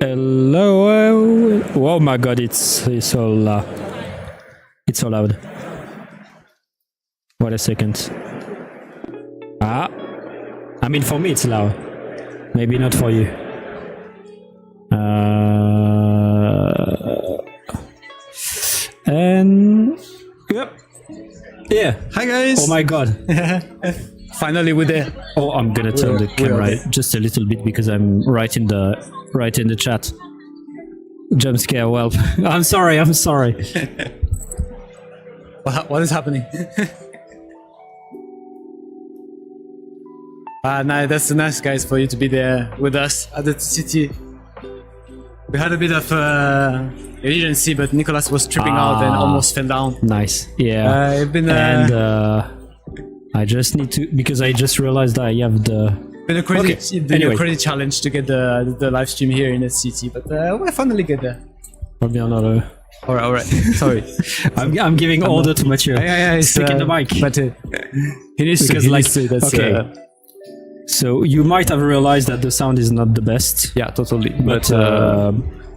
Hello. Oh my god, it's so loud. It's so loud. Wait a second. Ah. I mean, for me it's loud. Maybe not for you. And yep. Yeah. Hi guys. Oh my god. Finally we're there. Oh, I'm gonna turn the camera just a little bit because I'm right in the chat. Jump scare. Well, I'm sorry. What is happening? Nah, that's nice, guys, for you to be there with us at the city. We had a bit of emergency, but Nicholas was tripping out and almost fell down. Nice. Yeah. It's been I just need to, because I just realized I have been a crazy challenge to get the live stream here in the city, but we'll finally get there. Probably another. All right. Sorry. I'm giving order to Mathieu. Yeah. Speak in the mic. But he needs to. That's okay. So you might have realized that the sound is not the best. Yeah, totally. But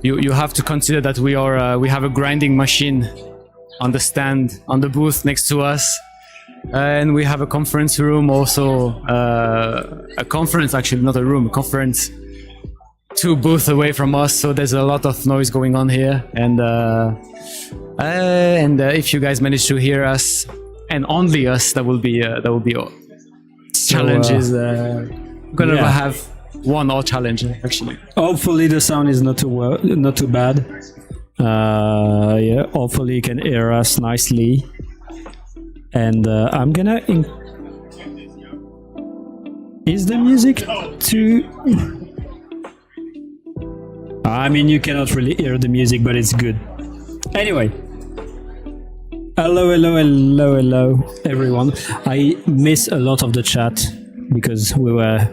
you have to consider that we have a grinding machine on the stand on the booth next to us, and we have a conference room also. A conference, actually, not a room, a conference. 2 booths away from us, so there's a lot of noise going on here. And if you guys manage to hear us, and only us, that will be challenges. Gonna have one more challenge actually. Hopefully the sound is not too bad. Yeah, hopefully you can hear us nicely. And I'm gonna. Is the music too? I mean, you cannot really hear the music, but it's good. Anyway. Hello, everyone. I miss a lot of the chat because we were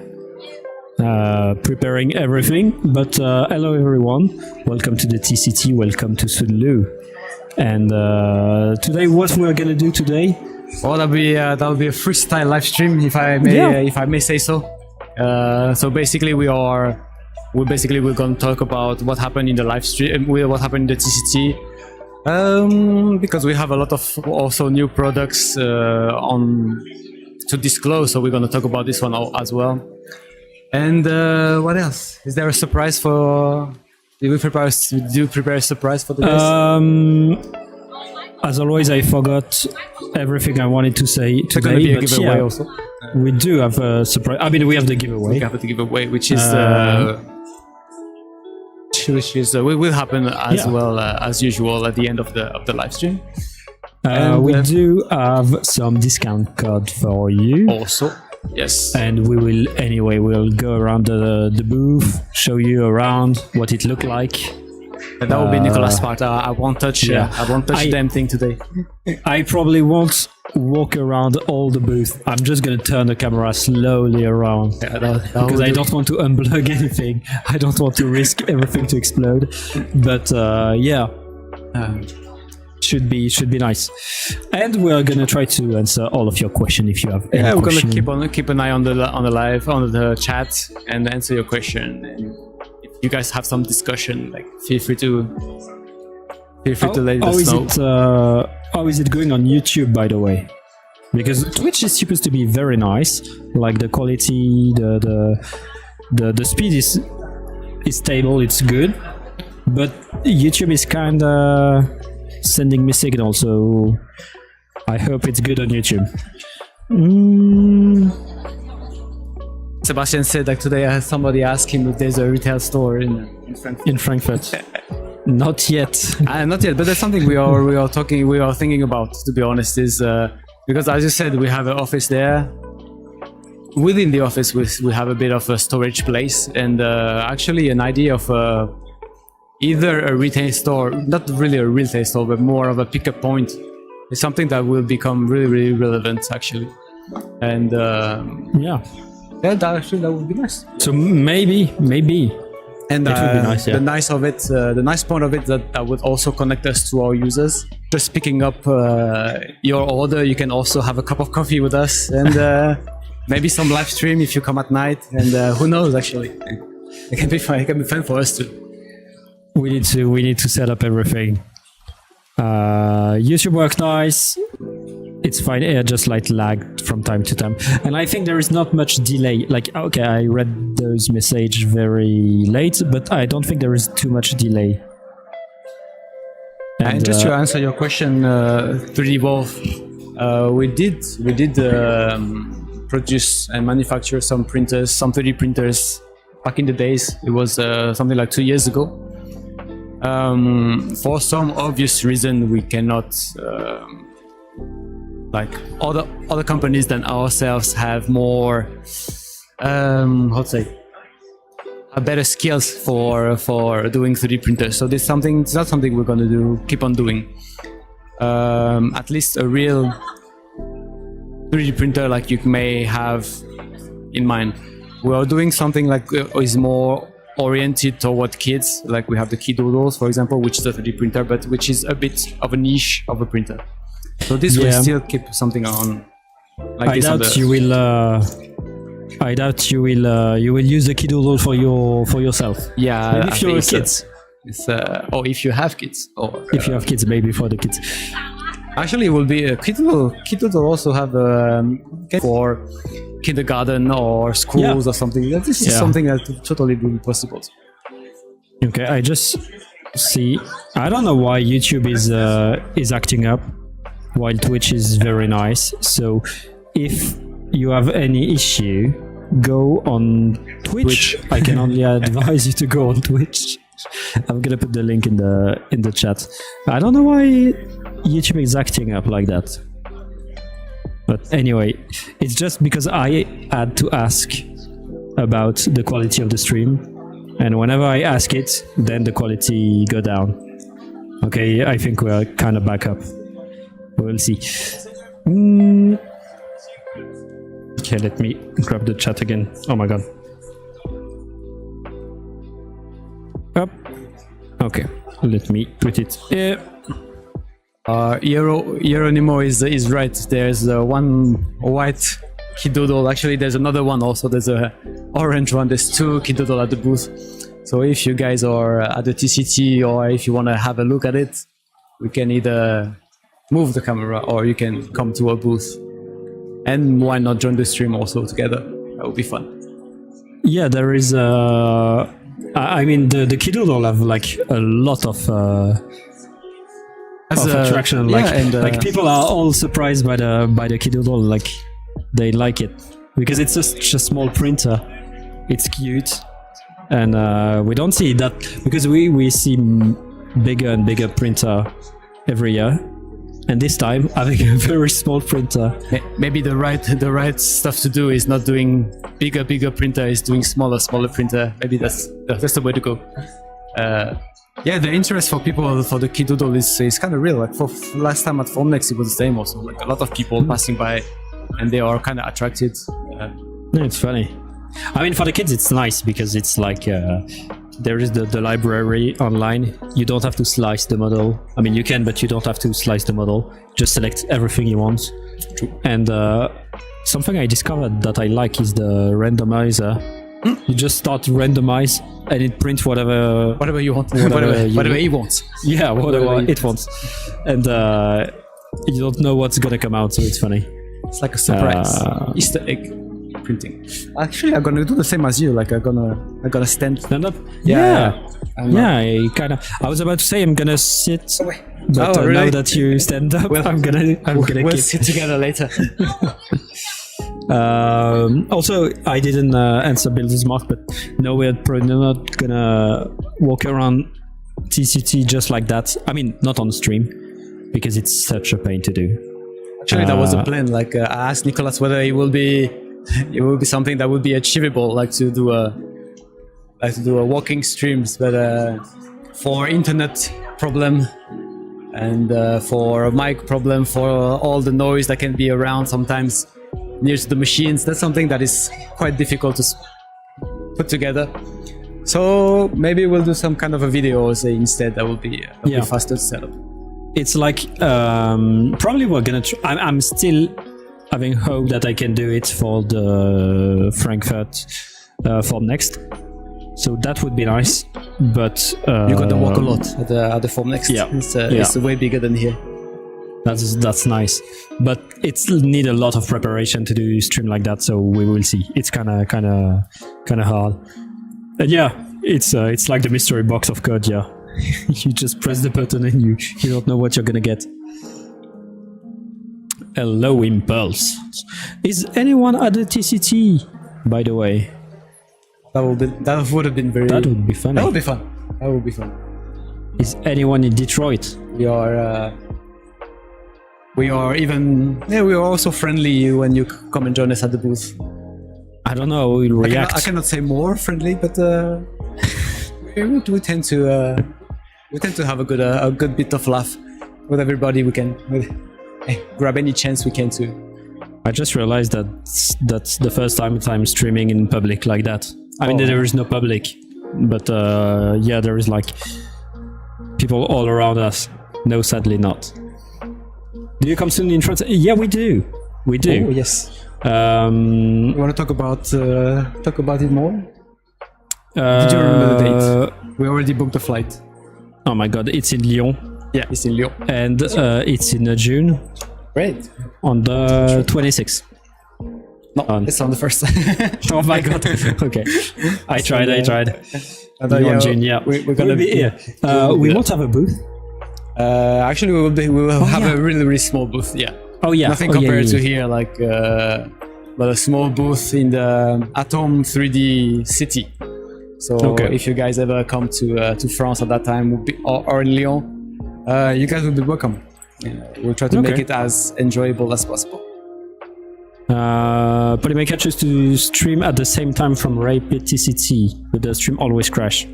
preparing everything. But hello, everyone. Welcome to the TCT. Welcome to Sudlu. And today, what we're gonna do today? Well, that'll be a freestyle live stream, if I may say so. So basically, we're going to talk about what happened in the live stream, what happened in the TCT. Because we have a lot of also new products to disclose, so we're going to talk about this one as well. And what else? Is there a surprise for? Do you prepare a surprise for the guys? As always, I forgot everything I wanted to say today. There's going to be a giveaway also. We do have a surprise. I mean, we have the giveaway. We have the giveaway, which is. Which will happen as well as usual at the end of the live stream. We do have some discount code for you. Also, yes. And we'll go around the booth, show you around what it looked like. And that will be Nicolas' part. I won't touch. I won't touch damn thing today. I probably won't walk around all the booth. I'm just gonna turn the camera slowly around because I don't want to unplug anything. I don't want to risk everything to explode. But should be nice. And we're gonna try to answer all of your questions if you have any question. We're gonna keep an eye on the live on the chat and answer your question. And if you guys have some discussion, like feel free to let us know. How is it going on YouTube, by the way? Because Twitch is supposed to be very nice, like the quality, the speed is stable, it's good, but YouTube is kind of sending me signals, so I hope it's good on YouTube. Sebastian said that today somebody asked him if there's a retail store in Frankfurt. In Frankfurt. Not yet. Not yet, but that's something we are thinking about, to be honest, is because as you said, we have an office there. Within the office, we have a bit of a storage place, and actually an idea of either a retail store, not really a retail store, but more of a pickup point, is something that will become really, really relevant, actually. And that would be nice. So maybe. And it would be nice, the nice point of it that would also connect us to our users. Just picking up your order, you can also have a cup of coffee with us, and maybe some live stream if you come at night. And who knows? Actually, it can be fun. It can be fun for us too. We need to set up everything. YouTube works nice. It's fine. It just like lagged from time to time, and I think there is not much delay. Like, okay, I read those messages very late, but I don't think there is too much delay. And just to answer your question, 3D Wolf, we did produce and manufacture some printers, some 3D printers back in the days. It was something like 2 years ago. For some obvious reason, we cannot. Like other companies than ourselves have more, better skills for doing 3D printers. So it's not something we're going to keep on doing. At least a real 3D printer like you may have in mind. We are doing something like is more oriented toward kids. Like we have the Kid Doodles, for example, which is a 3D printer, but which is a bit of a niche of a printer. So this will still keep something on. Like I doubt you will I doubt you will use the Kidoodle for yourself. Yeah, maybe if you're kids. It's, or if you have kids, or if you have kids, maybe for the kids. Actually, it will be a Kidoodle also have for kindergarten or schools or something. This is something that totally will be possible. Okay, I just see. I don't know why YouTube is acting up, while Twitch is very nice. So, if you have any issue, go on Twitch. I can only advise you to go on Twitch. I'm gonna put the link in the chat. I don't know why YouTube is acting up like that. But anyway, it's just because I had to ask about the quality of the stream, and whenever I ask it, then the quality go down. Okay, I think we're kind of back up. We'll see. Okay, let me grab the chat again. Oh my god. Up. Okay, let me put it here. Hieronimo is right. There's one white Kidoodle. Actually, there's another one also. There's a orange one. There's two Kidoodle at the booth. So if you guys are at the TCT or if you want to have a look at it, we can either move the camera or you can come to a booth. And why not join the stream also together? That would be fun. Yeah, there is I mean, the Kidoodle have like a lot of attraction. Like people are all surprised by the Kidoodle. Like they like it because it's just a small printer. It's cute, and we don't see that because we see bigger and bigger printer every year. And this time, having a very small printer. Maybe the right stuff to do is not doing bigger printer, is doing smaller printer. Maybe that's the way to go. Yeah, the interest for people for the Kidoodle is kind of real. Like for last time at Formnext, it was the same also. Like a lot of people passing by, and they are kind of attracted. It's funny. I mean, for the kids, it's nice because it's like there is the library online. You don't have to slice the model. I mean, you can, but you don't have to slice the model. Just select everything you want. And something I discovered that I like is the randomizer. You just start to randomize, and it prints whatever you want, whatever he wants. Yeah, whatever it wants, and you don't know what's gonna come out, so it's funny. It's like a surprise Easter egg printing. Actually, I'm gonna do the same as you. Like I'm gonna stand up. Yeah. I was about to say I'm gonna sit, but really? Now that you stand up, I'm gonna we'll sit together later. Also, I didn't answer Builder's Mark, but no, we're probably not gonna walk around TCT just like that. I mean, not on stream, because it's such a pain to do. Actually, that was a plan. Like, I asked Nicolas whether it will be something that would be achievable, like to do a walking streams, but for internet problem and for a mic problem, for all the noise that can be around sometimes near to the machines, that's something that is quite difficult to put together. So maybe we'll do some kind of a video instead. That will be faster to set up. It's like probably we're gonna I'm still having hope that I can do it for the Frankfurt Formnext, so that would be nice. But you're gonna walk a lot at the Formnext. Yeah, it's way bigger than here. That's nice, but it's need a lot of preparation to do stream like that. So we will see. It's kind of hard. And yeah, it's like the mystery box of code. Yeah, you just press the button and you don't know what you're gonna get. Hello, Impulse. Is anyone at the TCT? By the way, that would have been very. That would be funny. That would be fun. That would be fun. Is anyone in Detroit? We are also friendly when you come and join us at the booth. I don't know, we'll react. I cannot say more friendly, but we tend to have a good bit of laugh with everybody. We can grab any chance we can to. I just realized that's the first time I'm streaming in public like that. I mean, there is no public, but yeah, there is like people all around us. No, sadly not. Do you come soon in France? Yeah, we do. We do. Oh, yes. You want to talk about it more? Did you remember the date? We already booked the flight. Oh my god, it's in Lyon. Yeah, it's in Lyon. And it's in June. Great. On the 26th. No, it's on the 1st. Oh my god. Okay. I tried. Yeah, June, yeah. We're gonna be here. We won't have a booth. Actually, we will have a really small booth. Yeah. Oh yeah. Nothing compared to here, like but a small booth in the Atom 3D city. So if you guys ever come to France at that time, or in Lyon, you guys will be welcome. We'll try to make it as enjoyable as possible. Polymaker chose to stream at the same time from Rapid+TCT, but the stream always crash.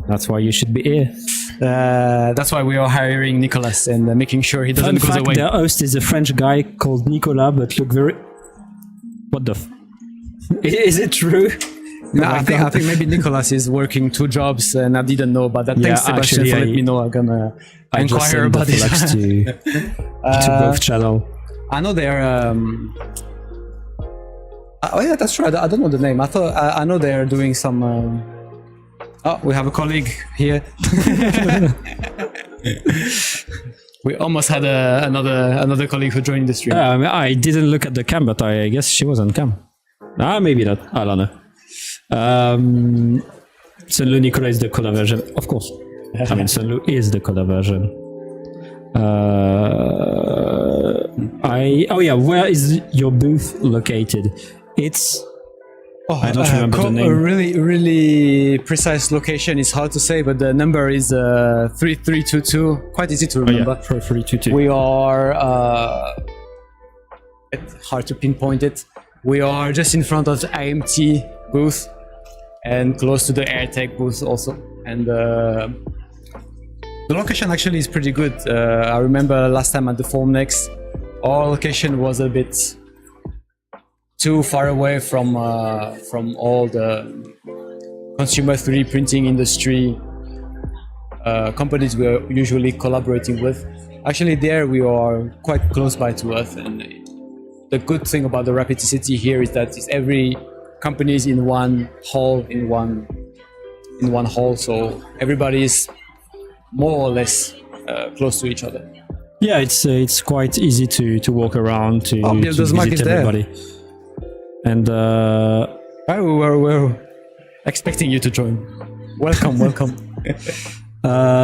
That's why you should be here. That's why we are hiring Nicolas and making sure he doesn't go away. The host is a French guy called Nicolas, but look very... What the Is it true? No, I think maybe Nicolas is working 2 jobs and I didn't know about that. Thanks, Sebastian, for letting me know. I'm gonna inquire about it. To both channel. I know they're... oh yeah, that's true. I don't know the name. I know they're doing some... Oh, we have a colleague here. We almost had another colleague who joined the stream. I didn't look at the cam, but I guess she was on cam. Maybe not. I don't know. Sunlu Nicola is the color version, of course. I mean, Sunlu is the color version. Where is your booth located? It's... I don't remember the name. A really precise location is hard to say, but the number is 3322. Quite easy to remember. 3322. We are... it's hard to pinpoint it. We are just in front of the IMT booth and close to the AirTech booth also. And the location actually is pretty good. I remember last time at the Formnext, our location was a bit too far away from all the consumer 3D printing industry companies we are usually collaborating with. Actually, there we are quite close by to Earth, and the good thing about the Rapid+TCT here is that every company is in one hall, so everybody is more or less close to each other. Yeah, it's quite easy to walk around to visit everybody. And we're expecting you to join. Welcome.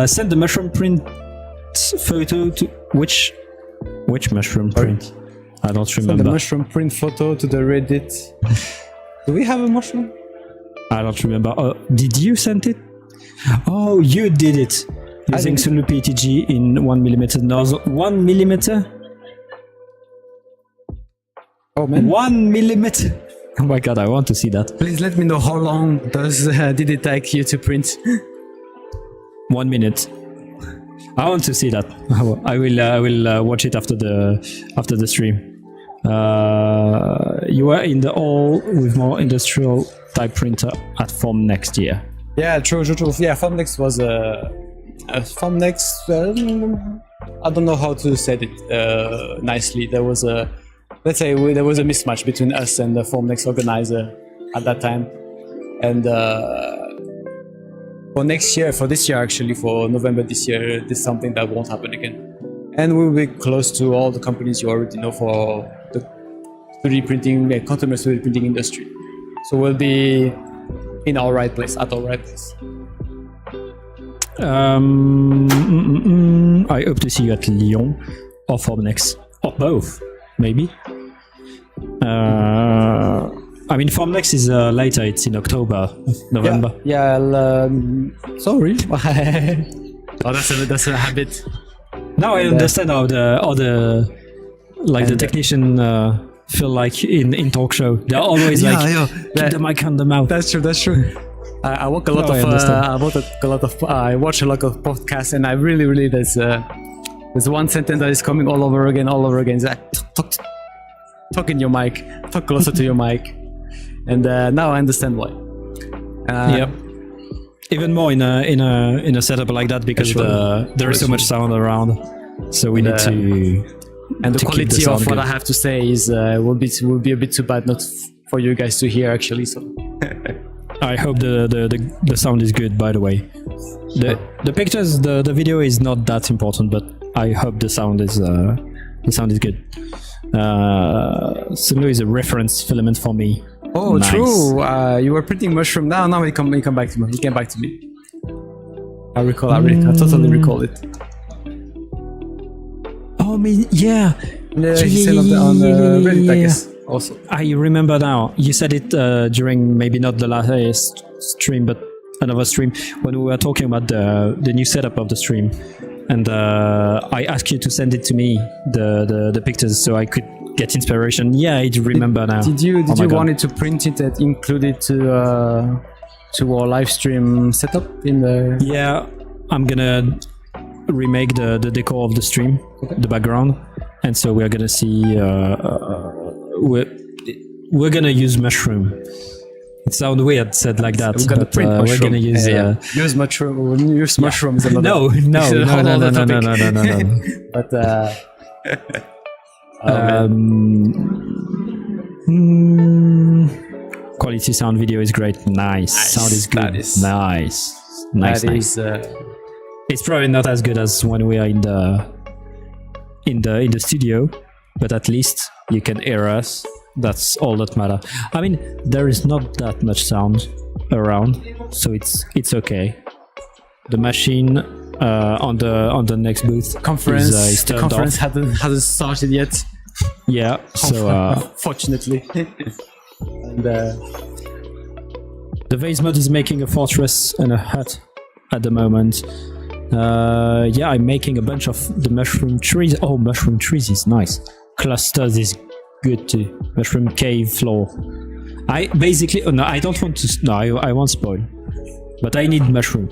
Send the mushroom print photo to which mushroom print? I don't remember. Send the mushroom print photo to the Reddit. Do we have a mushroom? I don't remember. Did you send it? Oh, you did it using Sunlu PTG in 1mm nozzle. 1mm? Oh man, 1mm. Oh my god, I want to see that. Please let me know how long did it take you to print? 1 minute. I want to see that. I will watch it after the stream. You are in the hall with more industrial type printer at Formnext year. Yeah, true. Yeah, Formnext was Formnext. I don't know how to say it nicely. There was let's say there was a mismatch between us and the Formnext organizer at that time, and for this year actually, for November this year, this is something that won't happen again. And we'll be close to all the companies you already know for the 3D printing, continuous 3D printing industry. So we'll be in our right place, at our right place. I hope to see you at Lyon or Formnext, or both, maybe. I mean, Formnext is later, it's in October, November. Yeah, sorry. Oh, that's a habit. Now I understand how the technician feel like in talk show. They're always keep the mic on the mouth. That's true. I watch a lot I watch a lot of podcasts, and I really there's one sentence that is coming all over again. It's like, talk in your mic, talk closer to your mic, and now I understand why. Yep. Even more in a setup like that, because there is so much sound around, so we need to And the to keep the quality sound of what good. I have to say is will be a bit too bad, not for you guys to hear actually. So I hope the sound is good. By the way, the pictures, the video is not that important, but I hope the sound is good. Sulu is a reference filament for me. oh, Nice. true. You were printing mushroom. Now he come back to me. He came back to me. I recall. I totally recall it. Oh, me, yeah. Yeah, he said on the Reddit, I guess. Also. I remember now. You said it during maybe not the last stream, but another stream when we were talking about the new setup of the stream, and I asked you to send it to me the pictures so I could get inspiration. Yeah, I remember now. Did you Oh my God. want it to print it and include it to our live stream setup in the? Yeah, I'm gonna remake the decor of the stream, the background, and so we're gonna see. We're gonna use mushroom. It sounds weird said like that. We're gonna but, print mushroom. We're gonna use. Use mushroom. Use mushroom is another. No. But Quality sound video is great. Nice. Sound is good. That is- nice. that Nice. is. It's probably not as good as when we are in the studio, but at least you can hear us. That's all that matter. I mean, there is not that much sound around, so it's okay. The machine on the next booth Conference. is The turned conference off. hasn't started yet. Yeah, so Fortunately. And the vase mod is making a fortress and a hut at the moment. Yeah, I'm making a bunch of the mushroom trees. Oh, mushroom trees is nice. Clusters is good too. Mushroom cave floor. I basically, oh, no, I don't want to. No, I won't spoil. But I need mushroom.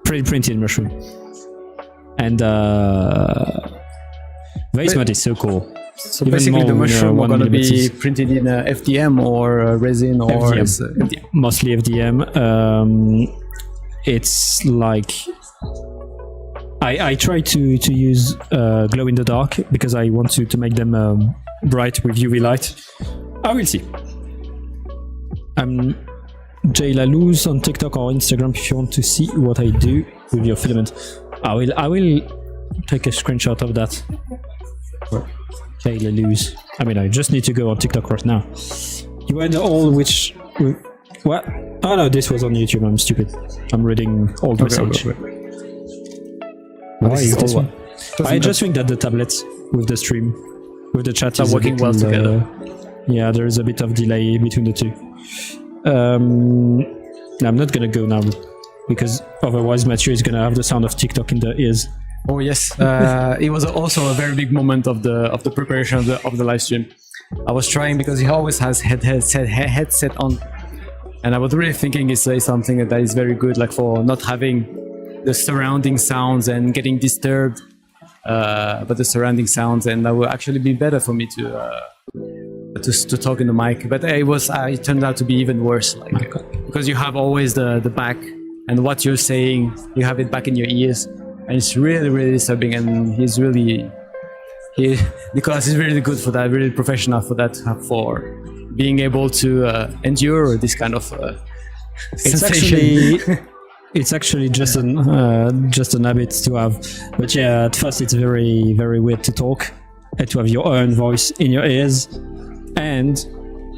Pre-printed mushroom. And vase mod is so cool. so Even basically, the more, mushroom are 1 going to be millimeters. printed in FDM or resin or FDM. FDM. Mostly FDM. It's like I try to use glow in the dark because I want to make them bright with UV light. I will see. I'm JLaluz on TikTok or Instagram if you want to see what I do with your filament. I will take a screenshot of that. JLaluz. I mean, I just need to go on TikTok right now. You went all which. What? Oh no, this was on YouTube. I'm stupid. I'm reading old message. Why is this one? I just think that the tablets with the stream, with the chat, is working well together. Yeah, there is a bit of delay between the two. I'm not gonna go now because otherwise Mathieu is gonna have the sound of TikTok in the ears. Oh yes, it was also a very big moment of the preparation of the live stream. I was trying because he always has headset on, and I was really thinking it's something that is very good, like for not having the surrounding sounds and getting disturbed, but the surrounding sounds, and that will actually be better for me to talk in the mic. But it turned out to be even worse, like because you have always the back and what you're saying, you have it back in your ears. And it's really, really disturbing. And Nicolas is really good for that, really professional for that, for being able to endure this kind of sensation. It's actually just an habit to have. But yeah, at first it's very, very weird to talk and to have your own voice in your ears. And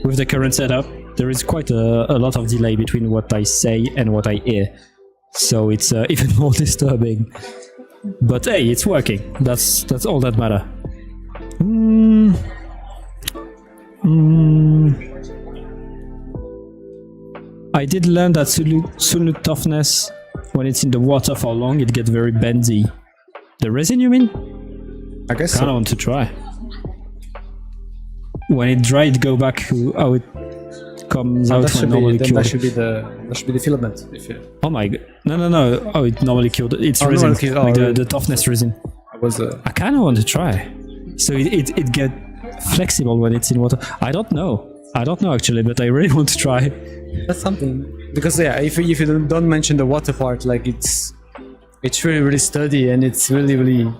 with the current setup, there is quite a lot of delay between what I say and what I hear. So it's even more disturbing. But hey, it's working. That's all that matter. I did learn that Sulu toughness, when it's in the water for long, it gets very bendy. The resin, you mean? I guess Kinda want to try. When it dry, it go back to how it comes out when normally cured. That should be the filament. Oh my god! No! Oh, it normally cured. It's resin, like the toughness resin. I kind of want to try. So it get flexible when it's in water. I don't know actually, but I really want to try. That's something, because yeah, if you don't mention the water part, like it's really, really sturdy, and it's really, really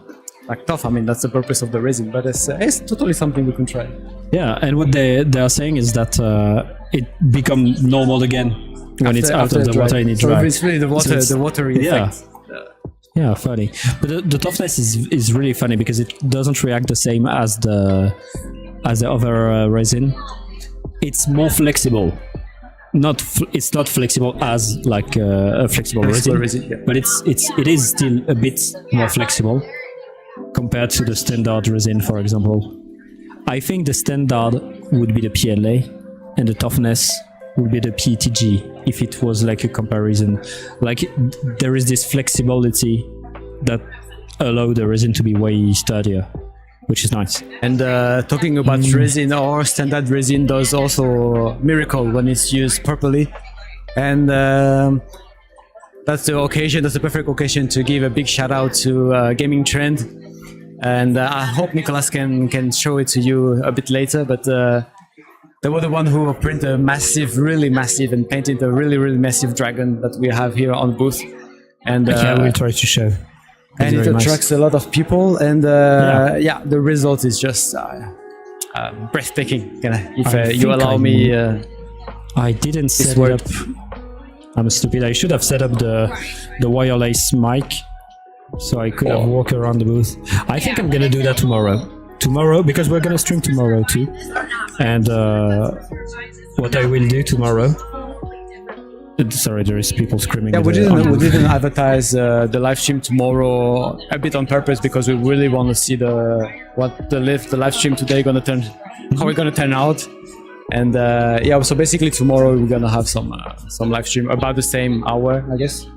like tough. I mean, that's the purpose of the resin, but it's totally something we can try. Yeah, and what they are saying is that it becomes normal again when it's out of the water and it's dry. So it's really the watery effect. Yeah, funny. But the toughness is really funny because it doesn't react the same as the other resin. It's more flexible. It's not flexible as like a flexible resin, yeah. but it is still a bit more flexible compared to the standard resin, for example. I think the standard would be the PLA and the toughness would be the PETG if it was like a comparison. Like there is this flexibility that allow the resin to be way sturdier, which is nice. And talking about resin, or standard resin does also miracle when it's used properly. And that's the perfect occasion to give a big shout out to Gaming Trend. And I hope Nicolas can show it to you a bit later, but they were the one who printed a really massive, and painted a really massive dragon that we have here on booth. And I will try to show. And it attracts a lot of people, and the result is just breathtaking. If you allow me, I didn't set it up. I'm stupid. I should have set up the wireless mic, so I could have walked around the booth. I think I'm gonna do that tomorrow, because we're gonna stream tomorrow too. And what I will do tomorrow. Sorry, there is people screaming. Yeah, we didn't advertise the live stream tomorrow a bit on purpose, because we really want to see the live stream today how we're gonna turn out. And so basically tomorrow we're gonna have some live stream about the same hour, I guess.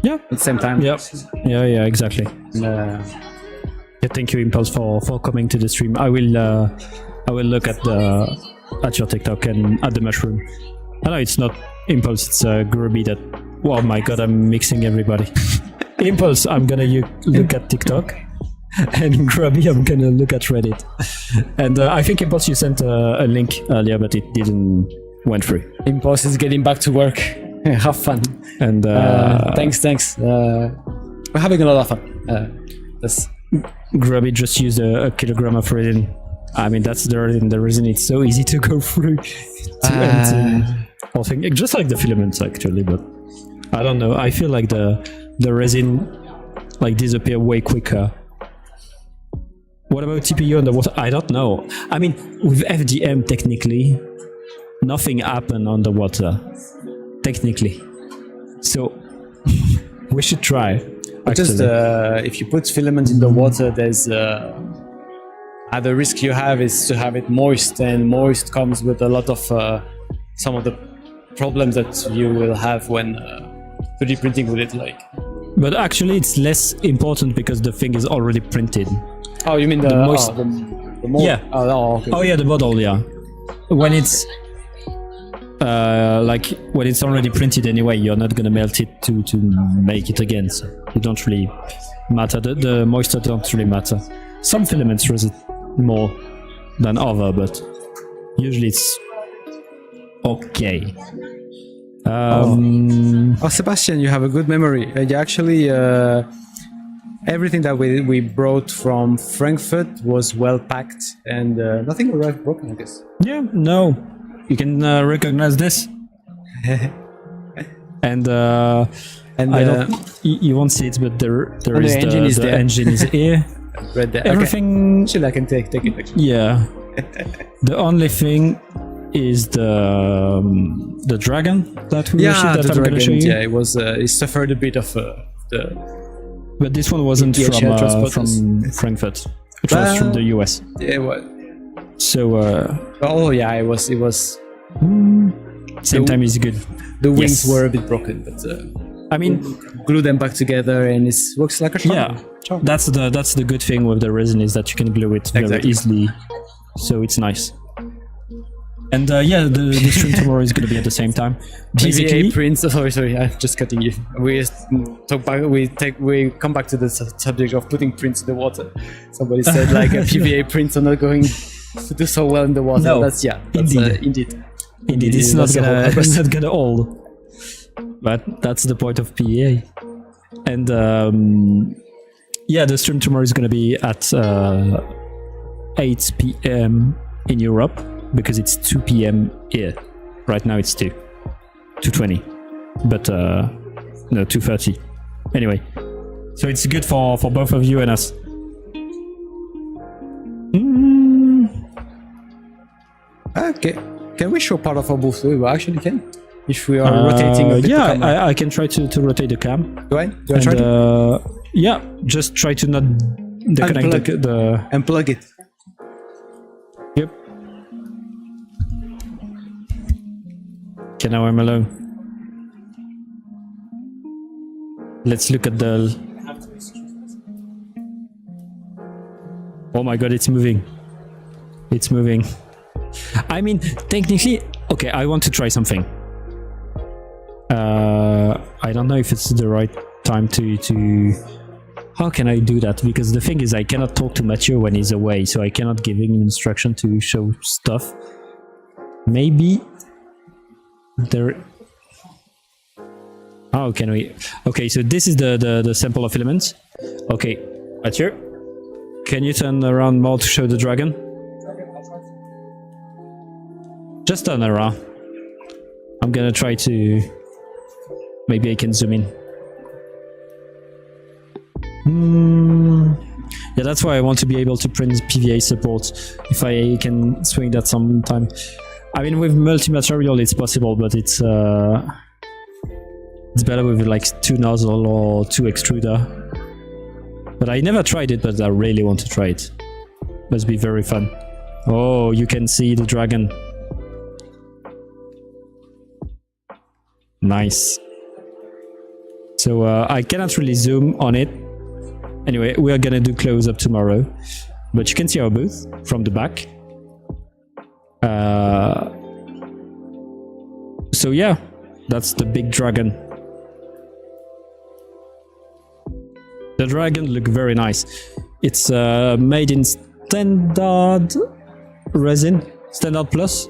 Yeah, at the same time. Yep. Yeah, exactly. Thank you, Impulse, for coming to the stream. I will look at your TikTok and at the mushroom. I know it's not Impulse, it's Grubby that... Oh my god, I'm mixing everybody. Impulse, I'm gonna look at TikTok, and Grubby, I'm gonna look at Reddit. And I think, Impulse, you sent a link earlier, but it didn't went through. Impulse is getting back to work. Have fun. And thanks. We're having a lot of fun. Grubby just used a kilogram of resin. I mean, that's the resin. The resin, it's so easy to go through to empty. Whole thing, just like the filaments actually, but I don't know. I feel like the resin like disappear way quicker. What about TPU underwater? I don't know. I mean, with FDM technically, nothing happened underwater. Technically, so we should try. Just if you put filament in the water, there's the risk you have is to have it moist, and moist comes with a lot of some of the problems that you will have when 3D printing with it. Like, but actually, it's less important because the thing is already printed. Oh, you mean the moist? The mold? Yeah. Okay. Oh yeah, the model. Yeah. When it's when it's already printed anyway, you're not gonna melt it to make it again, so it don't really matter. The moisture don't really matter. Some filaments resist more than other, but usually it's okay. Sebastian, you have a good memory. Actually, everything that we brought from Frankfurt was well packed, and nothing arrived broken, I guess. Yeah, no. You can recognize this. and I don't, you won't see it, but there is the engine is there. Engine is here. Right there. Everything. Okay. I can take it. Actually. Yeah. The only thing is the dragon that we that I'm going to show you. Yeah, it was. It suffered a bit of the. But this one wasn't from Frankfurt. It was from the US. Yeah, it was. So. It was. Same time is good. The wings were a bit broken, but I mean, glue them back together and it works like a charm. Yeah, that's the good thing with the resin, is that you can glue it very easily, so it's nice. And the stream tomorrow is going to be at the same time. PVA prints. Sorry, I'm just cutting you. We talk back. We come back to the subject of putting prints in the water. Somebody said like PVA prints are not going to do so well in the water. No, that's indeed. It's not gonna hold. But that's the point of PEA. And Yeah, the stream tomorrow is going to be at 8 p.m. in Europe because it's 2 p.m. here. Right now it's 2:20, but no, 2:30. Anyway, so it's good for both of you and us. Okay, can we show part of our booth? We actually can. If we are rotating a bit. Yeah, I can try to rotate the cam. Do I try to? Yeah, just try to not disconnect the unplug it. Yep. Okay, now I'm alone. Let's look at the... Oh my god, it's moving. It's moving. I mean, technically... Okay, I want to try something. I don't know if it's the right time to... How can I do that? Because the thing is, I cannot talk to Mathieu when he's away, so I cannot give him instruction to show stuff. Maybe... There... How can we... Okay, so this is the sample of elements. Okay, Mathieu, can you turn around more to show the dragon? Just turn around. I'm gonna try to... Maybe I can zoom in. Yeah, that's why I want to be able to print PVA support, if I can swing that sometime. I mean, with multi-material it's possible, but it's better with like 2 nozzle or 2 extruder. But I never tried it, but I really want to try it. Must be very fun. Oh, you can see the dragon. Nice. So I cannot really zoom on it. Anyway, we are gonna do close up tomorrow, but you can see our booth from the back. So yeah, that's the big dragon. The dragon look very nice. It's made in standard resin, standard plus.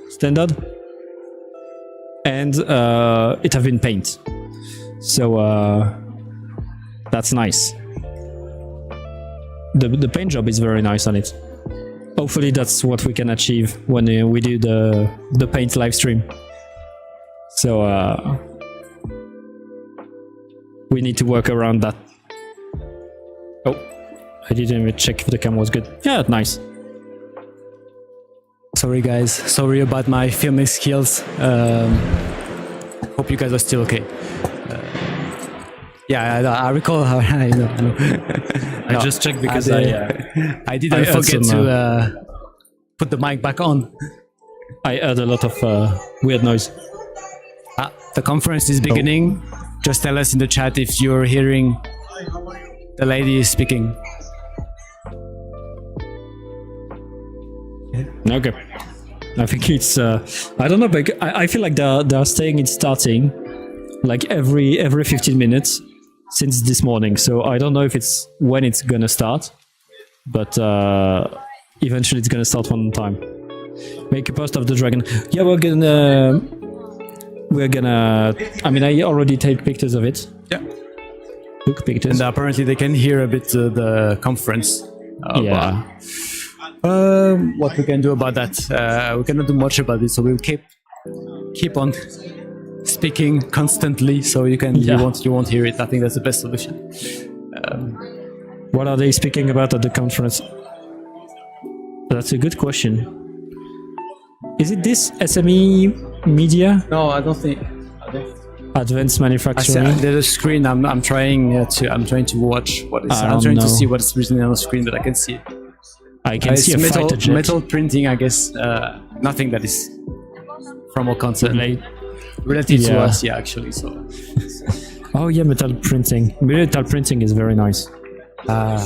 Standard. And it have been paint. So that's nice. The paint job is very nice on it. Hopefully that's what we can achieve when we do the paint live stream. So we need to work around that. Oh, I didn't even check if the camera was good. Yeah, nice. Sorry guys, sorry about my filming skills. Hope you guys are still okay. Yeah, I recall how I know. I just checked because I didn't forget to put the mic back on. I heard a lot of weird noise. The conference is beginning. Just tell us in the chat if you're hearing the lady speaking. Okay. I think it's I don't know, but I feel like they're saying it's starting like every 15 minutes since this morning. So I don't know if it's when it's gonna start, but eventually it's gonna start one time. Make a post of the dragon. Yeah, we're gonna I mean, I already take pictures of it. Yeah. Took pictures. And apparently they can hear a bit the conference. Yeah. What we can do about that? We cannot do much about it, so we'll keep on speaking constantly, so you won't hear it. I think that's the best solution. What are they speaking about at the conference? That's a good question. Is it this SME media? No, I don't think. Advanced manufacturing. There's a screen. I'm trying to watch what is. I'm trying to see what is written on the screen, but I can see it. I can see a fighter jet. Metal printing, I guess. Nothing that is from our concern. Relative to us, yeah, actually. So. Oh yeah, metal printing. Metal printing is very nice.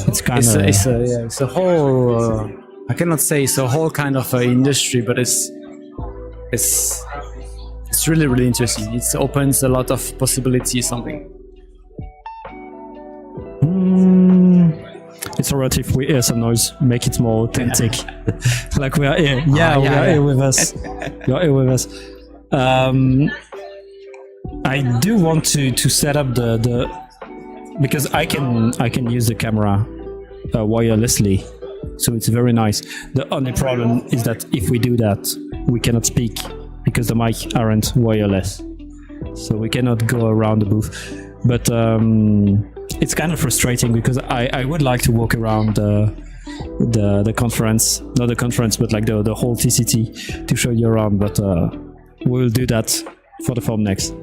It's kind of. It's a whole. I cannot say it's a whole kind of industry, but it's really, really interesting. It opens a lot of possibilities. Something. It's alright if we hear some noise, make it more authentic. Like we are here. Yeah, we are here with us. You're here with us. I do want to set up the because I can use the camera wirelessly, so it's very nice. The only problem is that if we do that, we cannot speak because the mic aren't wireless, so we cannot go around the booth. But it's kind of frustrating because I would like to walk around the conference, not the conference, but like the whole TCT to show you around. But we'll do that for the form next.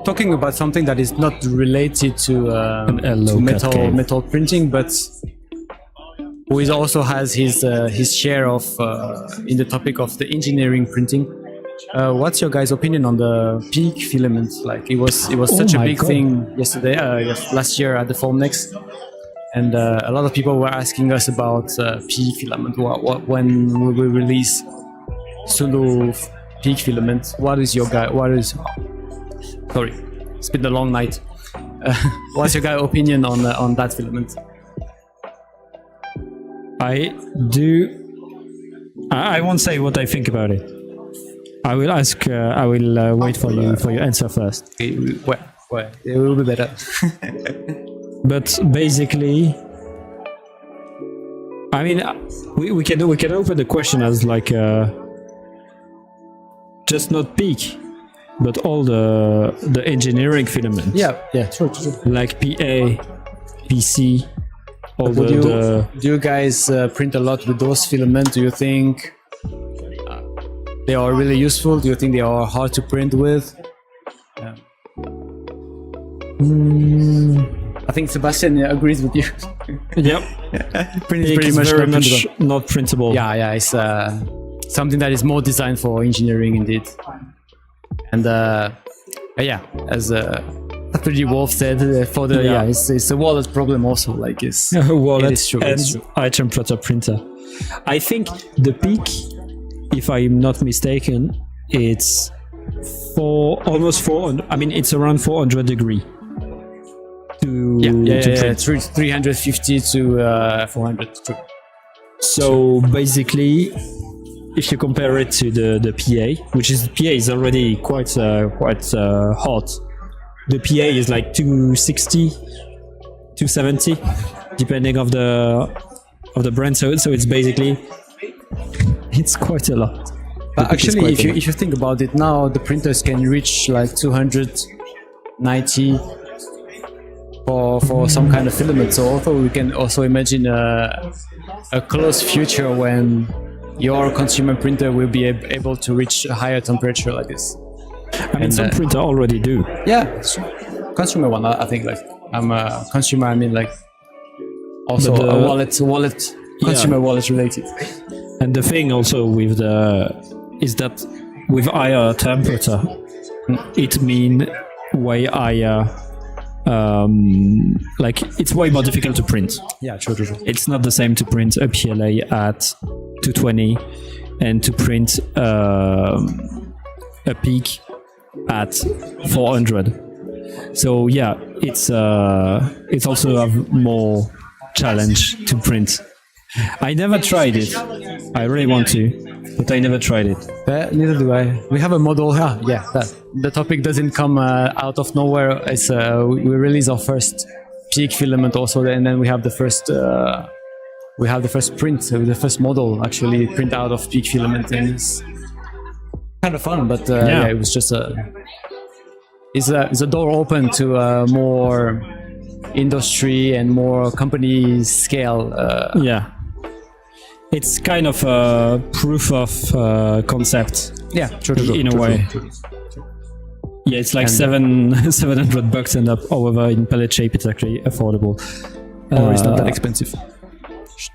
Talking about something that is not related to metal printing, but who also has his share of in the topic of the engineering printing. What's your guys' opinion on the PEEK filament? Like it was such a big thing yesterday, last year at the Form Next, and a lot of people were asking us about PEEK filament. When will we release Sulu PEEK filament? Sorry, it's been a long night. What's your guys' opinion on that filament? I won't say what I think about it. I will ask. I will wait for your answer first. Well, it will be better. But basically, I mean, we can open the question as like just not PEEK, but all the engineering filaments. Yeah, true. Like PA, PC. Do you guys print a lot with those filaments? Do you think they are really useful? Do you think they are hard to print with? I think Sebastian agrees with you. Yep. Pretty much very much not printable. Yeah, it's something that is more designed for engineering indeed. And as Pretty Wolf said, it's a wallet problem also. Like it's a wallet it is true, and item plotter printer. I think the PEEK, if I'm not mistaken, it's almost 400. I mean, it's around 400 degree. To print. 350 to 400. True. So basically, if you compare it to the PA, which is PA is already quite hot. The PA is like 260, 270, depending of the brand. So it's basically it's quite a lot. But actually, if you think about it now, the printers can reach like 290 for some kind of filament. So also we can also imagine a close future when your consumer printer will be able to reach a higher temperature like this. I mean, some printer already do. Yeah, it's true. Consumer one, I think. Like I'm a consumer. I mean, like also a wallet, consumer wallet related. And the thing also with is that with higher temperature, it means way higher. Like it's way more difficult to print. Yeah, true. It's not the same to print a PLA at 220 and to print a PEEK at 400. So yeah, it's also a more challenge to print. I never tried it. I really want to, but I never tried it. Neither do I. We have a model here. Yeah, the topic doesn't come out of nowhere. It's we release our first PEEK filament also, and then we have the first print, the first model actually print out of PEEK filament, and it's kind of fun. But it was just it's a door open to more industry and more company scale. It's kind of a proof of concept. Yeah, true. In a way. Yeah, it's like $700 and up. However, in pellet shape, it's actually affordable. Or it's not that expensive.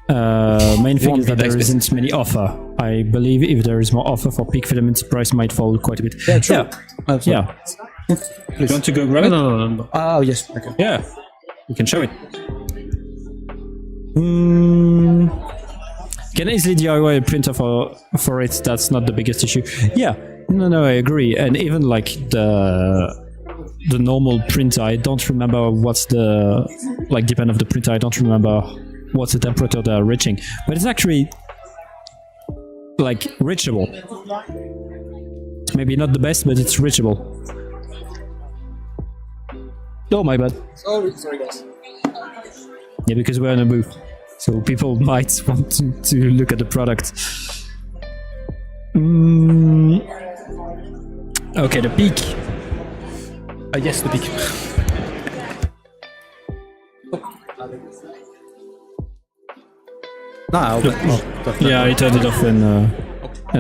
Main thing is that there isn't many offer. I believe if there is more offer for PEEK filaments, price might fall quite a bit. Yeah, true. Yeah. You want to go grab it? No. Oh, yes. Okay. Yeah, you can show it. Can easily DIY a printer for it. That's not the biggest issue. Yeah, no, I agree. And even like the normal printer, I don't remember what's depend of the printer. I don't remember what's the temperature they're reaching, but it's actually like reachable. Maybe not the best, but it's reachable. Oh, my bad. Sorry guys. Yeah, because we're in a booth, so people might want to look at the product. Okay, the peak. Yes, the peak. Yeah, I turned it off and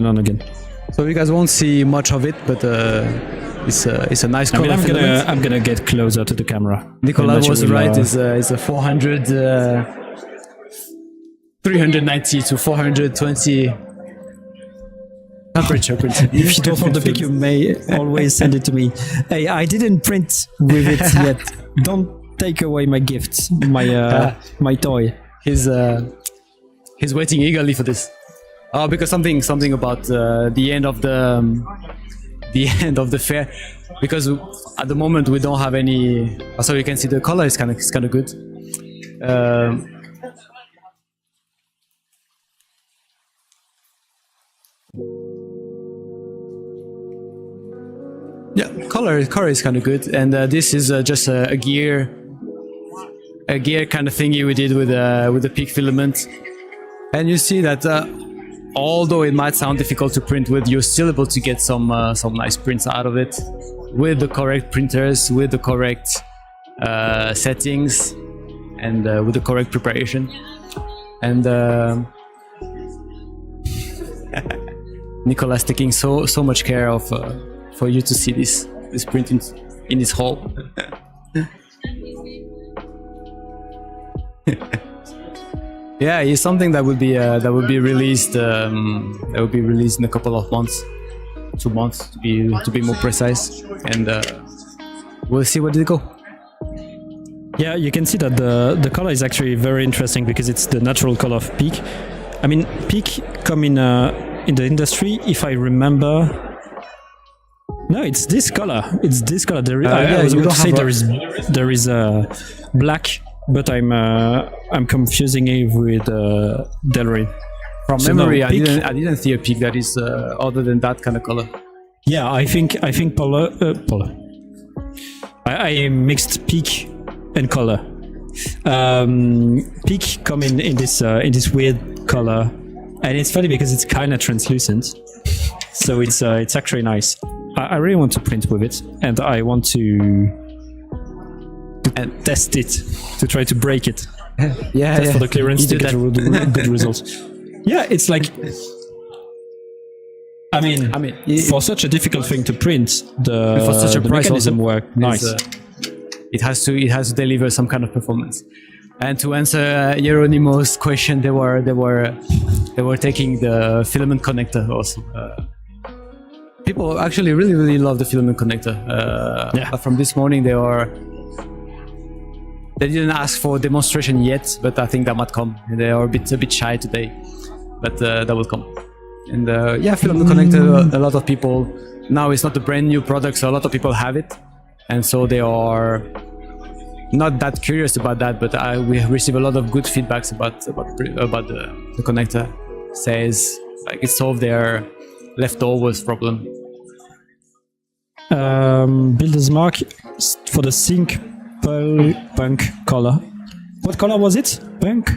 on again. So you guys won't see much of it, but it's a nice color. I'm gonna get closer to the camera. Nicolas was right. Is a 400, 390 to 420 temperature print. If you don't want the pic, you may always send it to me. Hey, I didn't print with it yet. Don't take away my gift, my toy. He's waiting eagerly for this. Oh, because something about the end of the fair. Because at the moment we don't have any. So you can see the color is kind of good. Yeah, color is kind of good, and this is just a gear kind of thingy we did with the peak filament, and you see that although it might sound difficult to print with, you're still able to get some nice prints out of it with the correct printers, with the correct settings, and with the correct preparation, and Nicolas taking so much care of. For you to see this print in this hall. Yeah, it's something that would be released in a couple of months, 2 months to be more precise, and we'll see where it go. Yeah, you can see that the color is actually very interesting because it's the natural color of peak. I mean, peak come in the industry, if I remember. No, it's this color. It's this color. I was about to say there is black, but I'm confusing it with Delrin. From memory, I didn't see a peak that is other than that kind of color. Yeah, I think Polar. I mixed peak and color. Peak come in this weird color, and it's funny because it's kind of translucent, so it's actually nice. I really want to print with it, and I want to test it to try to break it. Test for the clearance to get a good result. Yeah, it's like. I mean, for such a difficult thing to print, the mechanism work nice. It has to deliver some kind of performance. And to answer Hieronymo's question, they were taking the filament connector also. People actually really love the filament connector. From this morning, they didn't ask for demonstration yet, but I think that might come. They are a bit shy today, but that will come. And filament connector. A lot of people now, it's not a brand new product, so a lot of people have it, and so they are not that curious about that. But we receive a lot of good feedbacks about the connector. Says like it solved their leftovers problem. Builder's mark for the Sync Punk color. What color was it? Punk?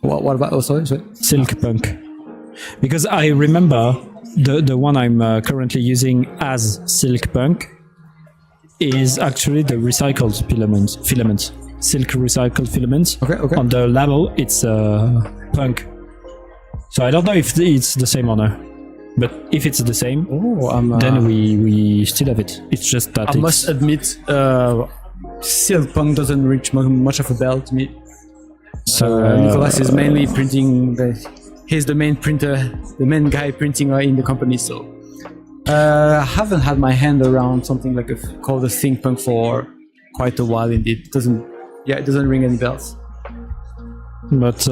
What about? Oh, sorry. Silk Punk. Because I remember the one I'm currently using as Silk Punk is actually the recycled filament. Silk recycled filament. Okay. On the label, it's Punk. So I don't know if it's the same or not. But if it's the same, then we still have it. It's just that I must admit, Silk Punk doesn't reach much of a bell to me. So Nicolas is mainly printing. He's the main printer, the main guy printing in the company. So I haven't had my hand around something like called a Think Punk for quite a while. Indeed, it doesn't ring any bells. But.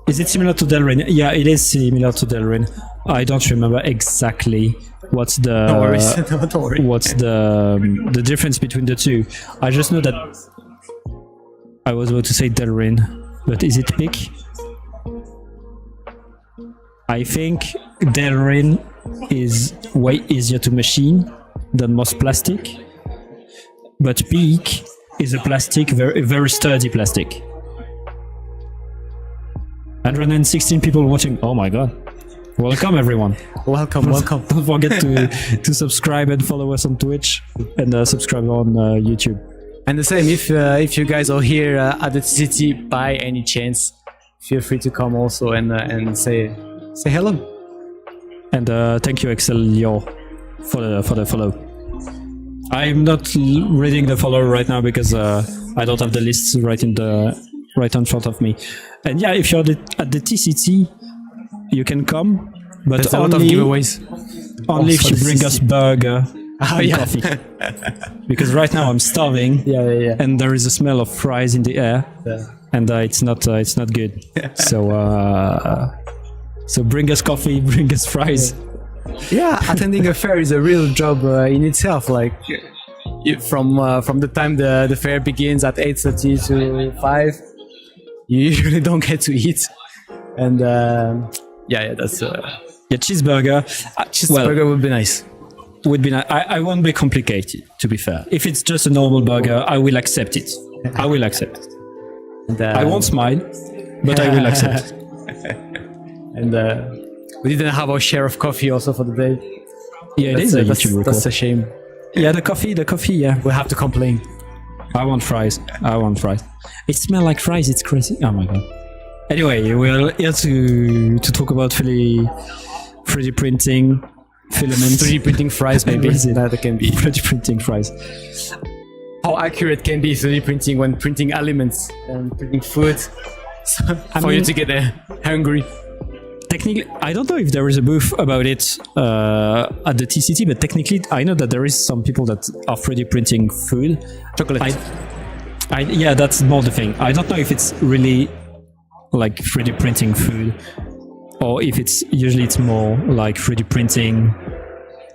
Is it similar to Delrin? Yeah, it is similar to Delrin. I don't remember exactly what's the difference between the two. I just know that I was about to say Delrin, but is it peak? I think Delrin is way easier to machine than most plastic, but PEEK is a plastic, very sturdy plastic. 116 people watching. Oh my god. Welcome everyone. Welcome. Don't forget to subscribe and follow us on Twitch and subscribe on YouTube. And the same, if you guys are here at the TCT by any chance, feel free to come also and say hello. And thank you, Excelio, for the follow. I'm not reading the follow right now because I don't have the lists right in front of me. And yeah, if you're at the TCT, you can come, but there's a lot of giveaways. Only if you bring us burger and yeah. coffee. Because right now I'm starving. Yeah. And there is a smell of fries in the air. Yeah. And it's not good. So bring us coffee, bring us fries. Yeah, attending a fair is a real job in itself. Like from the time the fair begins at 8:30 to 5, you usually don't get to eat. And that's cheeseburger. Cheeseburger would be nice. Would be nice. I won't be complicated, to be fair. If it's just a normal burger, I will accept it. I will accept it. And, I won't smile, but I will accept it. And we didn't have our share of coffee also for the day. Yeah, it is a YouTube record. That's a shame. Yeah, the coffee, yeah. We'll have to complain. I want fries. It smells like fries, it's crazy. Oh my god. Anyway, we're here to talk about 3D printing, filaments. 3D printing fries, maybe. That can be. 3D printing fries. How accurate can be 3D printing when printing elements and printing food for you to get hungry? Technically, I don't know if there is a booth about it at the TCT, but technically, I know that there is some people that are 3D printing food. Chocolate. Yeah, that's more the thing. I don't know if it's really like 3D printing food, or if it's more like 3D printing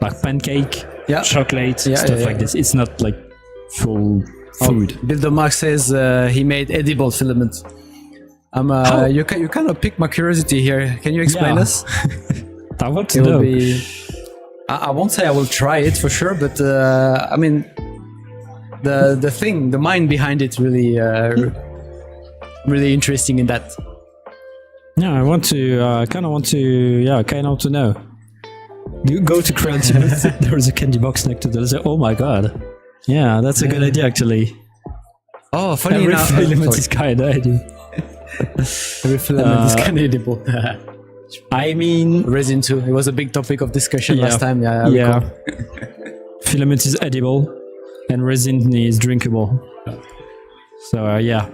like pancake, chocolate, stuff like this. It's not like full food. Builder Mark says he made edible filament. You kind of piqued my curiosity here. Can you explain us? I want to know. I won't say I will try it for sure, but I mean, the mind behind it really interesting in that. Yeah, I want to kind of know. You go to Creative Booth, there is a candy box next to the. Say, oh my god, yeah, that's a good idea actually. Oh, funny Every enough, filament is kind of edible. Every filament is kind of edible. I mean, resin too. It was a big topic of discussion last time. Yeah. Filament is edible, and resin is drinkable. So yeah.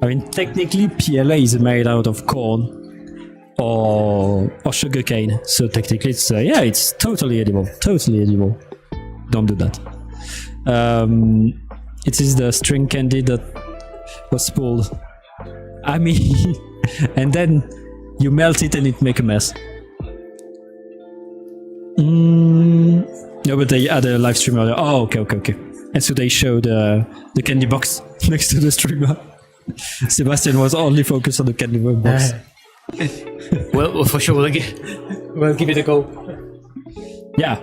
I mean, technically, PLA is made out of corn or sugarcane. So technically, it's totally edible. Totally edible. Don't do that. It is the string candy that was pulled. I mean, and then you melt it and it make a mess. No, but they had a live stream earlier. Oh, okay. And so they showed the candy box next to the streamer. Sebastian was only focused on the candy box. Well, for sure, we'll give it a go. Yeah.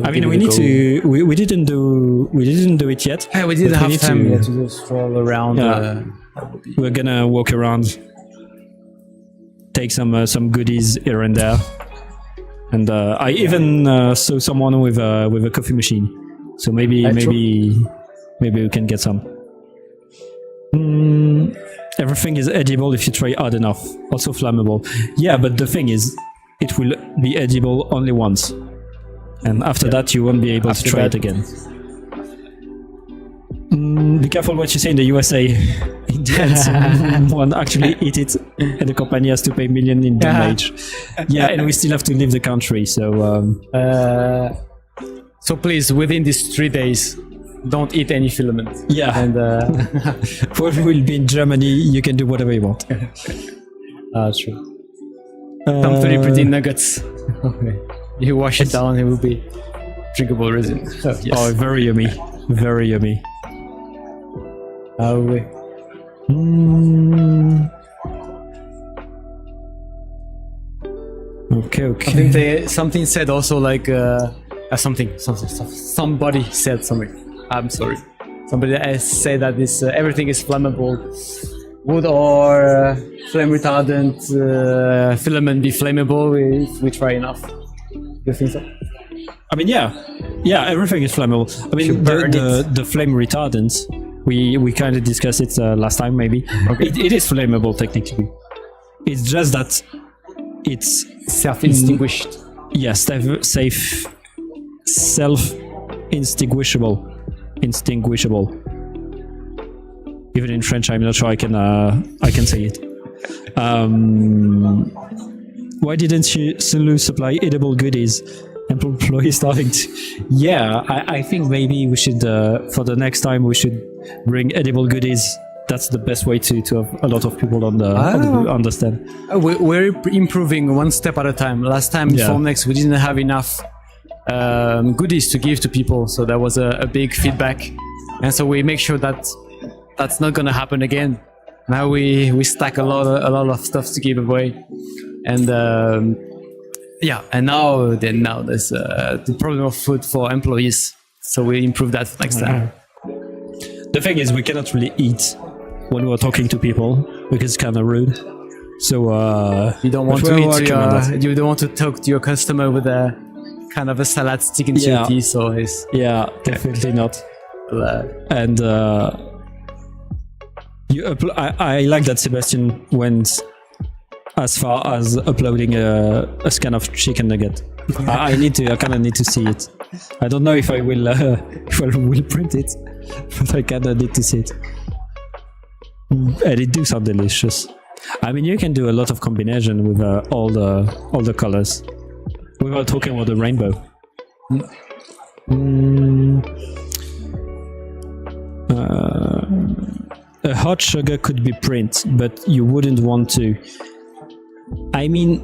I mean, we need to. We didn't do it yet. Yeah, we didn't have time yet to just stroll around. Yeah. We're gonna walk around, take some goodies here and there, and I even saw someone with a coffee machine. So maybe we can get some. Everything is edible if you try hard enough. Also flammable. Yeah, but the thing is, it will be edible only once. And after that, you won't be able to try it again. Be careful what you say in the USA. Indians won't actually eat it, and the company has to pay millions in damage. Yeah, and we still have to leave the country. So, so please, within these 3 days, don't eat any filament. Yeah, and when we'll be in Germany, you can do whatever you want. True. Some 3D printing nuggets. Okay. You wash it down, it will be drinkable resin. Yes. Oh, very yummy. Very yummy. Okay. Okay. I think something said also like somebody said something. I'm sorry. Somebody else said that this everything is flammable. Would our flame retardant filament be flammable if we try enough? Do you think so? I mean, yeah, everything is flammable. I mean, the flame retardants, we kind of discussed it last time, maybe. Okay. It is flammable technically. It's just that it's self-extinguished. Yes, self-extinguishable. Even in French, I'm not sure I can say it. Why didn't you suddenly supply edible goodies? Employees starting to... Yeah, I think maybe we should, for the next time, we should bring edible goodies. That's the best way to have a lot of people understand. We're improving one step at a time. Last time in Formnext, we didn't have enough goodies to give to people, so that was a big feedback. And so we make sure that that's not going to happen again. Now we stack a lot of stuff to give away, and and now there's the problem of food for employees. So we improve that for next time. The thing is, we cannot really eat when we're talking to people because it's kind of rude. So you don't want to eat. You don't want to talk to your customer with a kind of a salad sticking to your teeth. So it's definitely not. And I like that Sebastian went as far as uploading a scan of chicken nugget. I kind of need to see it. I don't know if I will print it, but I kind of need to see it. And it do sound delicious. I mean, you can do a lot of combination with all the colors. We were talking about the rainbow. A hot sugar could be print, but you wouldn't want to. I mean,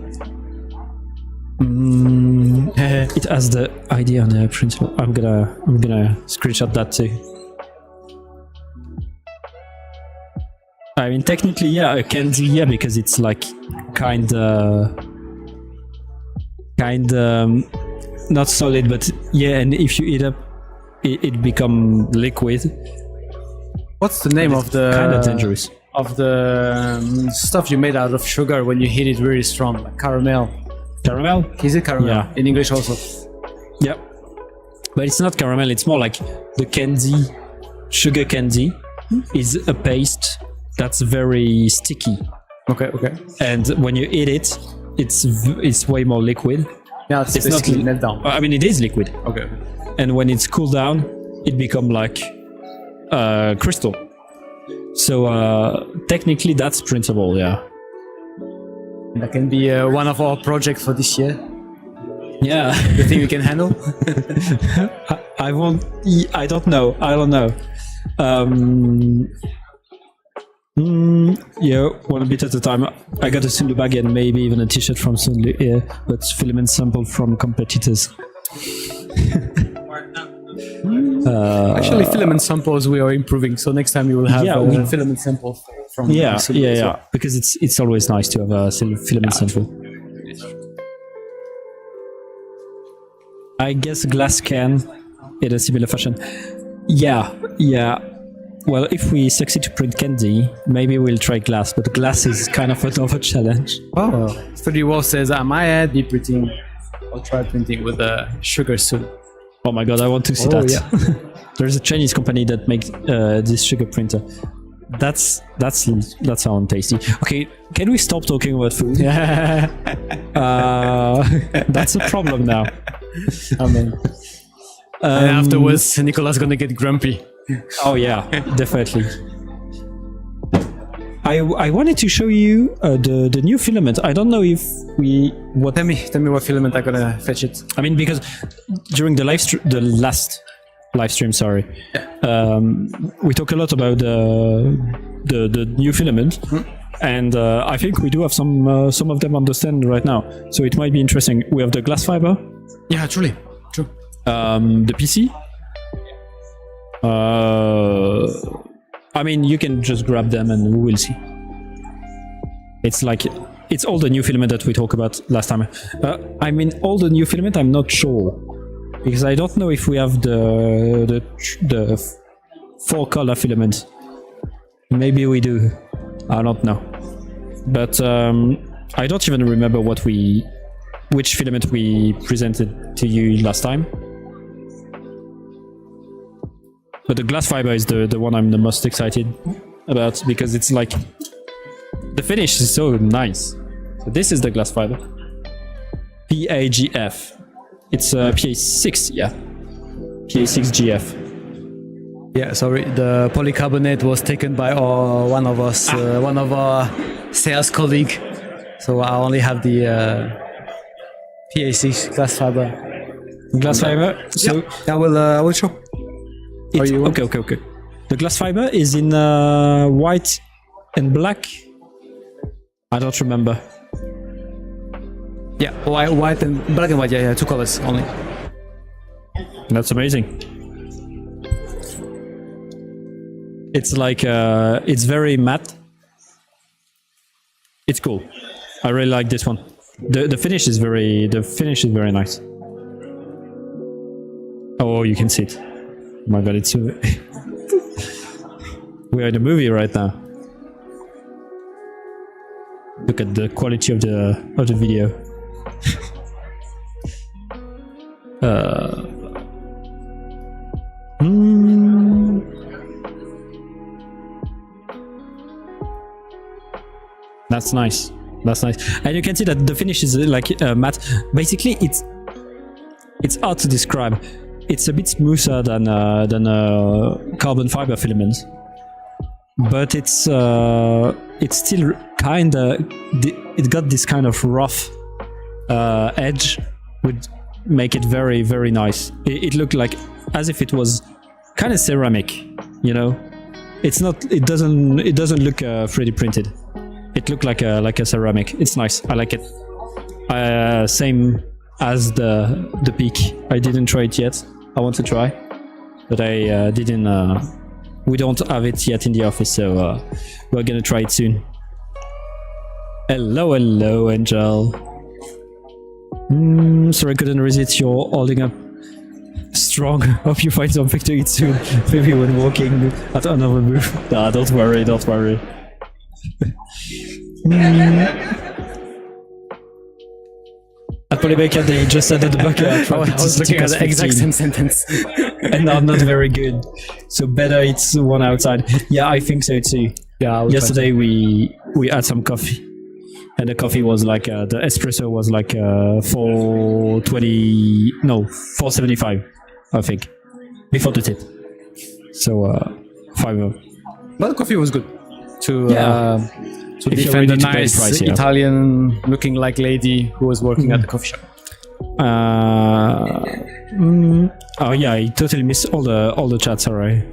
it has the idea on the printable. I'm gonna screenshot that too. I mean, technically, a candy, because it's like kind not solid, but and if you eat up, it become liquid. What's the name of the kind of dangerous of the stuff you made out of sugar when you hit it really strong, like caramel? Caramel? Is it caramel? Yeah. In English also. Yep. But it's not caramel. It's more like the candy. Sugar candy is a paste that's very sticky. Okay. And when you eat it, it's way more liquid. Yeah, it's not melt down. I mean, it is liquid. Okay. And when it's cooled down, it becomes like crystal. So technically, that's printable. Yeah. That can be one of our projects for this year. Yeah. You think we can handle? I won't. I don't know. One bit at a time. I got a Sunlu bag and maybe even a t-shirt from Sunlu here, but filament sample from competitors. Actually, filament samples we are improving, so next time you will have filament samples from Sunlu. Because it's always nice to have a filament sample. I guess glass can in a similar fashion. Yeah. Well, if we succeed to print candy, maybe we'll try glass, but glass is kind of another challenge. Oh, 3D Wolf says, I might be printing, I'll try printing with sugar soon. Oh my god, I want to see that. Yeah. There's a Chinese company that makes this sugar printer. That sounds tasty. Okay, can we stop talking about food? That's a problem now. Amen. And afterwards, Nicolas gonna get grumpy. Oh yeah, definitely. I wanted to show you the new filament. I don't know if we... Tell me what filament I'm gonna fetch it. I mean, because during the last live stream, we talk a lot about the new filament, and I think we do have some of them understand right now. So it might be interesting. We have the glass fiber. Yeah, true. The PC. I mean, you can just grab them and we will see. It's all the new filament that we talked about last time. I mean, all the new filament, I'm not sure because I don't know if we have the 4-color filament. Maybe we do. I don't know. But I don't even remember which filament we presented to you last time. But the glass fiber is the one I'm the most excited about, because it's like the finish is so nice. So this is the glass fiber. PAGF. It's PA6, yeah. PA6GF. Yeah, sorry, the polycarbonate was taken by one of us, one of our sales colleague. So I only have the PA6 glass fiber. Glass fiber. So I will show. Okay. The glass fiber is in white and black. I don't remember. Yeah, white and black and white. Yeah, 2 colors only. That's amazing. It's like it's very matte. It's cool. I really like this one. The finish is very nice. Oh, you can see it. Oh my god, it's so we're in a movie right now. Look at the quality of the video. That's nice. And you can see that the finish is like matte. Basically, it's hard to describe. It's a bit smoother than carbon fiber filament, but it's still kinda. It got this kind of rough edge, would make it very, very nice. It looked like as if it was kind of ceramic, you know. It's not. It doesn't look 3D printed. It looked like a ceramic. It's nice. I like it. Same as the peak. I didn't try it yet. I want to try, but I didn't. We don't have it yet in the office, so we're gonna try it soon. Hello, Angel. Sorry, couldn't resist your holding up strong. Hope you find something to eat soon. Maybe when walking at another booth. Nah, don't worry. At Polybaker, they just added the bucket. I was looking at the exact same sentence. And I'm not very good. So better it's one outside. Yeah, I think so too. Yeah. Yesterday we had some coffee. And the coffee was like, the espresso was like 475, I think. Before the tip. So, 5. But the coffee was good. To if defend the nice price, yeah. Italian looking like lady who was working at the coffee shop. Oh yeah, I totally missed all the chats, sorry.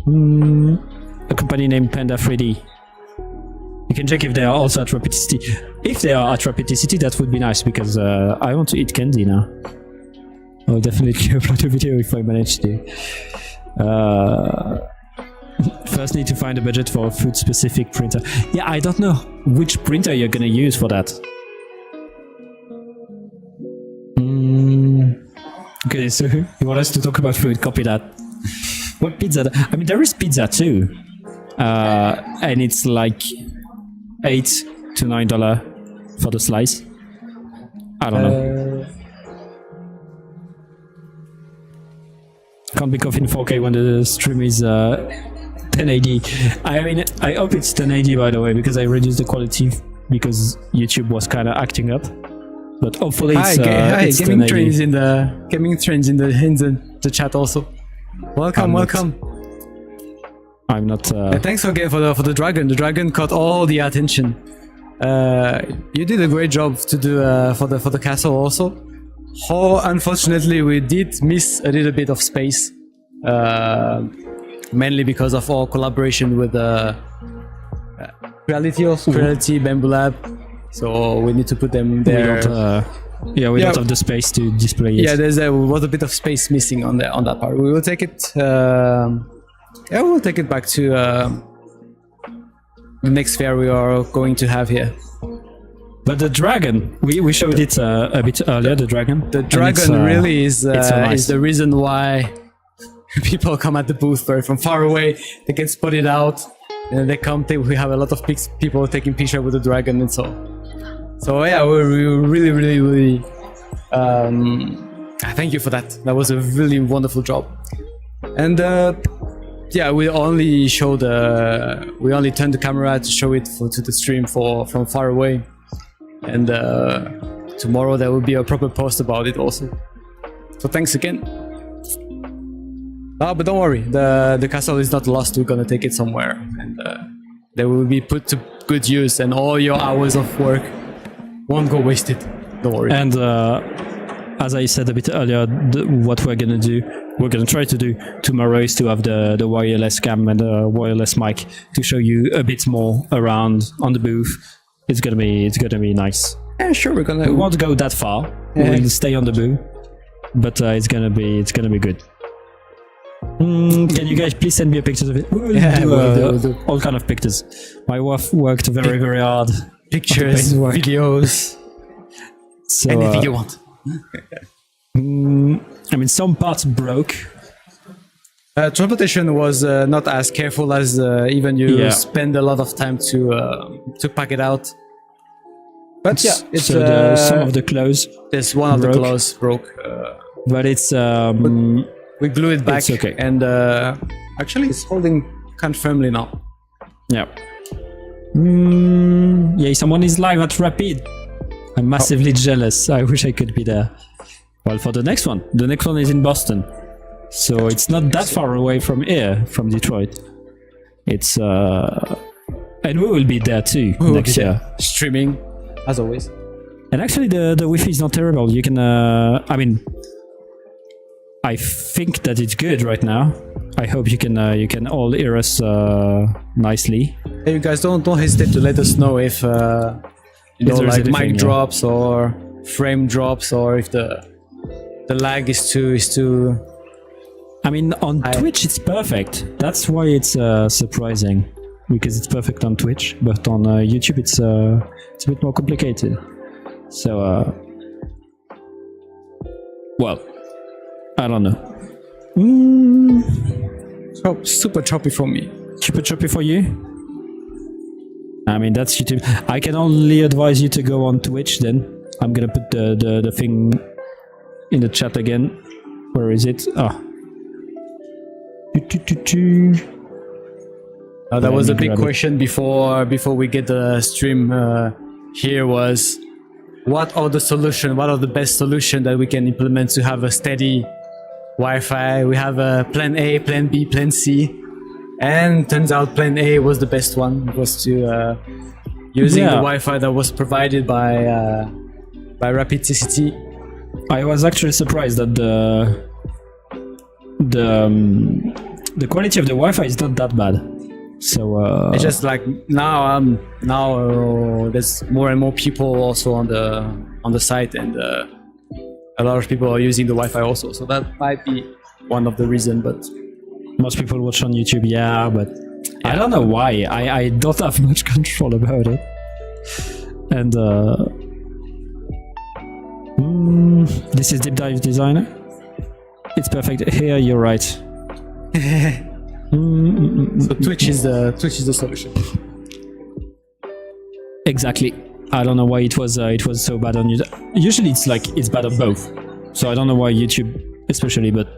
A company named Panda 3D. You can check if they are also at Rapid+TCT. If they are at Rapid+TCT, that would be nice, because I want to eat candy now. I'll definitely upload a video if I manage to. First need to find a budget for a food-specific printer. Yeah, I don't know which printer you're gonna use for that. Okay, so you want us to talk about food? Copy that. What pizza? I mean, there is pizza too. And it's like $8 to $9 for the slice. I don't know. Can't be off in 4K when the stream is 1080. I mean, I hope it's 1080 by the way, because I reduced the quality because YouTube was kind of acting up. But hopefully it's gaming trends in the chat also. Welcome. I'm not. Thanks again for the dragon. The dragon caught all the attention. You did a great job to do for the castle also. Unfortunately, we did miss a little bit of space, mainly because of our collaboration with Reality Bamboo Lab. So we need to put them there. We don't have the space to display it. Yeah, there was a bit of space missing on that part. We will take it. We'll take it back to the next fair we are going to have here. But the dragon, we showed it a bit earlier. The dragon. The dragon really is the reason why people come at the booth from far away. They get spotted out, and they come. We have a lot of people taking picture with the dragon and so. So yeah, we really. Thank you for that. That was a really wonderful job. And yeah, we only turned the camera to show it to the stream from far away. And tomorrow there will be a proper post about it also. So thanks again. But don't worry, the castle is not lost. We're gonna take it somewhere, and they will be put to good use, and all your hours of work won't go wasted. Don't worry. And as I said a bit earlier, what we're gonna try to do tomorrow is to have the wireless cam and the wireless mic to show you a bit more around on the booth. It's gonna be nice. Yeah, sure. We won't go that far. Yeah. We'll stay on the booth, but it's gonna be good. Can you guys please send me a pictures of it? We'll do all kind of pictures. My wife worked very hard. Pictures, videos, so, anything you want. I mean, some parts broke. Transportation was not as careful as even you spend a lot of time to pack it out. But yeah, it's so some of the clothes. There's one of the clothes broke. But it's we glue it back, okay. And actually it's holding kind of firmly now. Yeah. Yeah, someone is live at Rapid. I'm massively jealous. I wish I could be there. Well, for the next one is in Boston, so it's not that far away from here, from Detroit. It's and we will be there too next year, streaming as always. And actually, the Wi-Fi is not terrible. You can, I mean, I think that it's good right now. I hope you can all hear us nicely. Hey, you guys, don't hesitate to let us know if like mic drops or frame drops, or if the lag is too. I mean, on Twitch it's perfect. That's why it's surprising, because it's perfect on Twitch, but on YouTube it's a bit more complicated. So, well, I don't know. So super choppy for me. Super choppy for you? I mean, that's YouTube. I can only advise you to go on Twitch then. I'm gonna put the thing in the chat again. Where is it? That was a big question before we get the stream here was, what are the best solution that we can implement to have a steady Wi-Fi? We have a plan A, plan B, plan C, and turns out plan A was the best one. It was to using the Wi-Fi that was provided by Rapid+TCT. I was actually surprised that the quality of the Wi-Fi is not that bad. So it's just like now there's more and more people also on the site, and a lot of people are using the Wi-Fi also. So that might be one of the reasons. But most people watch on YouTube, but I don't know why. I don't have much control about it. And this is Deep Dive Designer. It's perfect. Here, you're right. So Twitch is the solution. Exactly. I don't know why it was so bad on YouTube. Usually it's bad on both. So I don't know why YouTube especially, but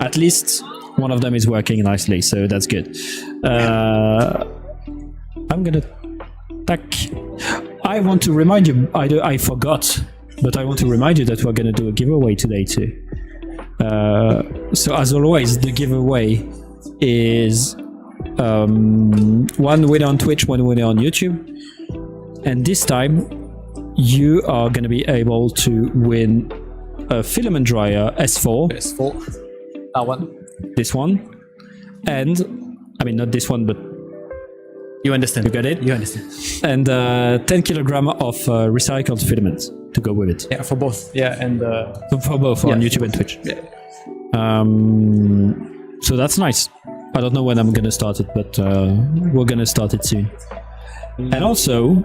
at least one of them is working nicely, so that's good. I'm gonna I want to remind you, I forgot, but I want to remind you that we're gonna do a giveaway today too. So as always, the giveaway is one winner on Twitch, one winner on YouTube, and this time you are going to be able to win a filament dryer S4. That one. This one, and I mean not this one, but you understand. You got it. You understand. And 10 kilogram of recycled filament to go with it. Yeah, for both. Yeah, and for both on YouTube and Twitch. Yeah. So that's nice. I don't know when I'm gonna start it, but we're gonna start it soon. And also,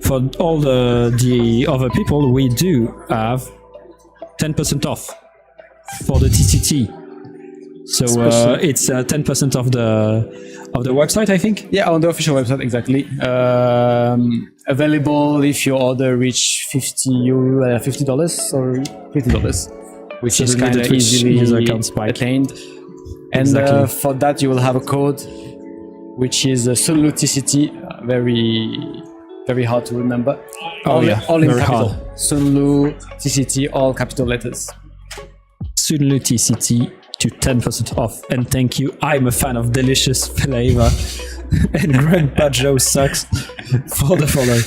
for all the other people, we do have 10% off for the TCT. So it's 10% of the website, I think. Yeah, on the official website, exactly. Available if your order reach $50 or $50, which is kind of easily attained. And Exactly. for that, you will have a code, which is SunluTCT. Very hard to remember. All in very capital. hard. SunluTCT, all capital letters. SunluTCT to 10% off. And thank you. I'm a fan of delicious flavor. And Grandpa Joe sucks for the follow.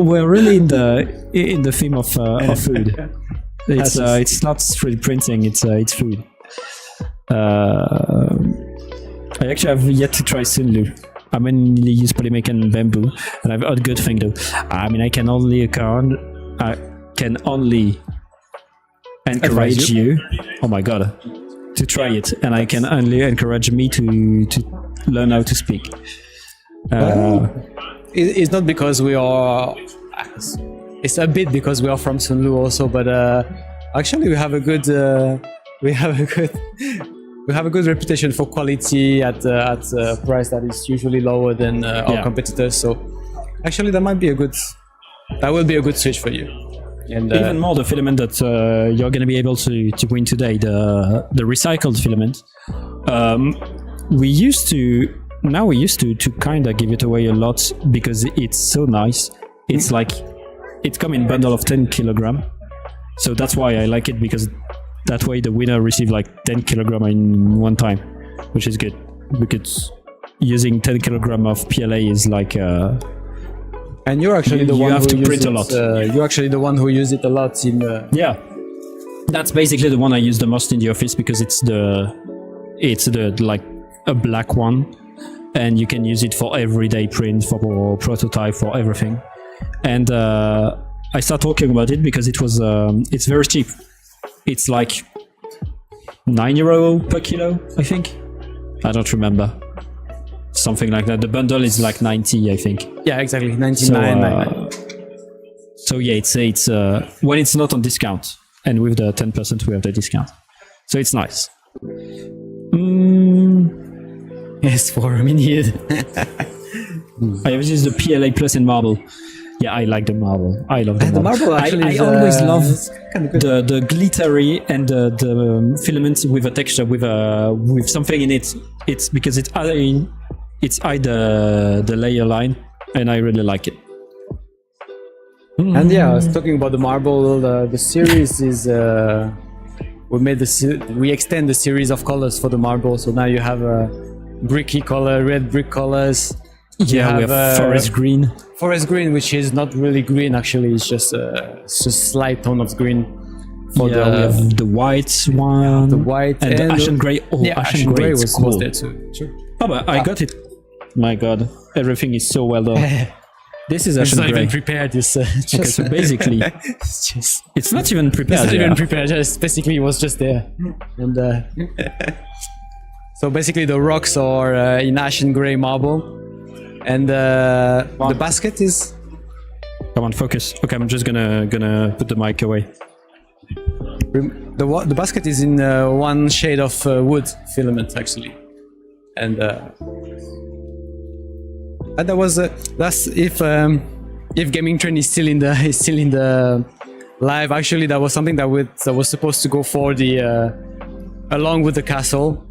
We're really in the theme of food. It's not 3D printing. It's food. I actually have yet to try Sunlu. I mainly use polymake and bamboo, and I've heard good thing though. I mean, I can only encourage you. Oh my god, to try it, and I can only encourage me to learn how to speak. It's not because we are. It's a bit because we are from Sunlu also, but actually we have a good reputation for quality at a price that is usually lower than our competitors. So actually, that will be a good switch for you. And even more the filament that you're going to be able to win today, the recycled filament. We used to kind of give it away a lot because it's so nice. It's like it comes in bundle of 10 kilogram. So that's why I like it, because that way the winner receives like 10 kilogram in one time, which is good, because using 10 kilogram of PLA is like and you're actually the one have who to use print it, a lot. You're actually the one who use it a lot in yeah, that's basically the one I use the most in the office, because it's the like a black one, and you can use it for everyday print, for prototype, for everything. And I start talking about it because it's very cheap. It's like €9 per kilo, I think. I don't remember. Something like that. The bundle is like 90, I think. Yeah, exactly, 99. So yeah, it's when it's not on discount, and with the 10% we have the discount. So it's nice. Yes, for a minute. I have used the PLA Plus in marble. Yeah, I like the marble. I love the marble. The marble actually I always love the glittery and the filament with a texture, with something in it. It's because it's either the layer line, and I really like it. And yeah, I was talking about the marble. The series is we extend the series of colors for the marble. So now you have a bricky color, red brick colors. Yeah, we have forest green. Forest green, which is not really green actually. It's just a slight tone of green. We have the white one, the white and the ashen gray. Oh, yeah, ashen gray was cool. there too. Sure. Oh, but I got it. My God, everything is so well done. This is ashen not gray. Even prepared. This Okay, so basically, it's not even prepared. It's not even prepared. Just basically, it was just there. And so basically, the rocks are in ashen gray marble. And the basket is. Come on, focus. Okay, I'm just gonna put the mic away. The basket is in one shade of wood filament actually, and that was that's if Gaming Train is still in the live. Actually, that was something that was supposed to go for the along with the castle.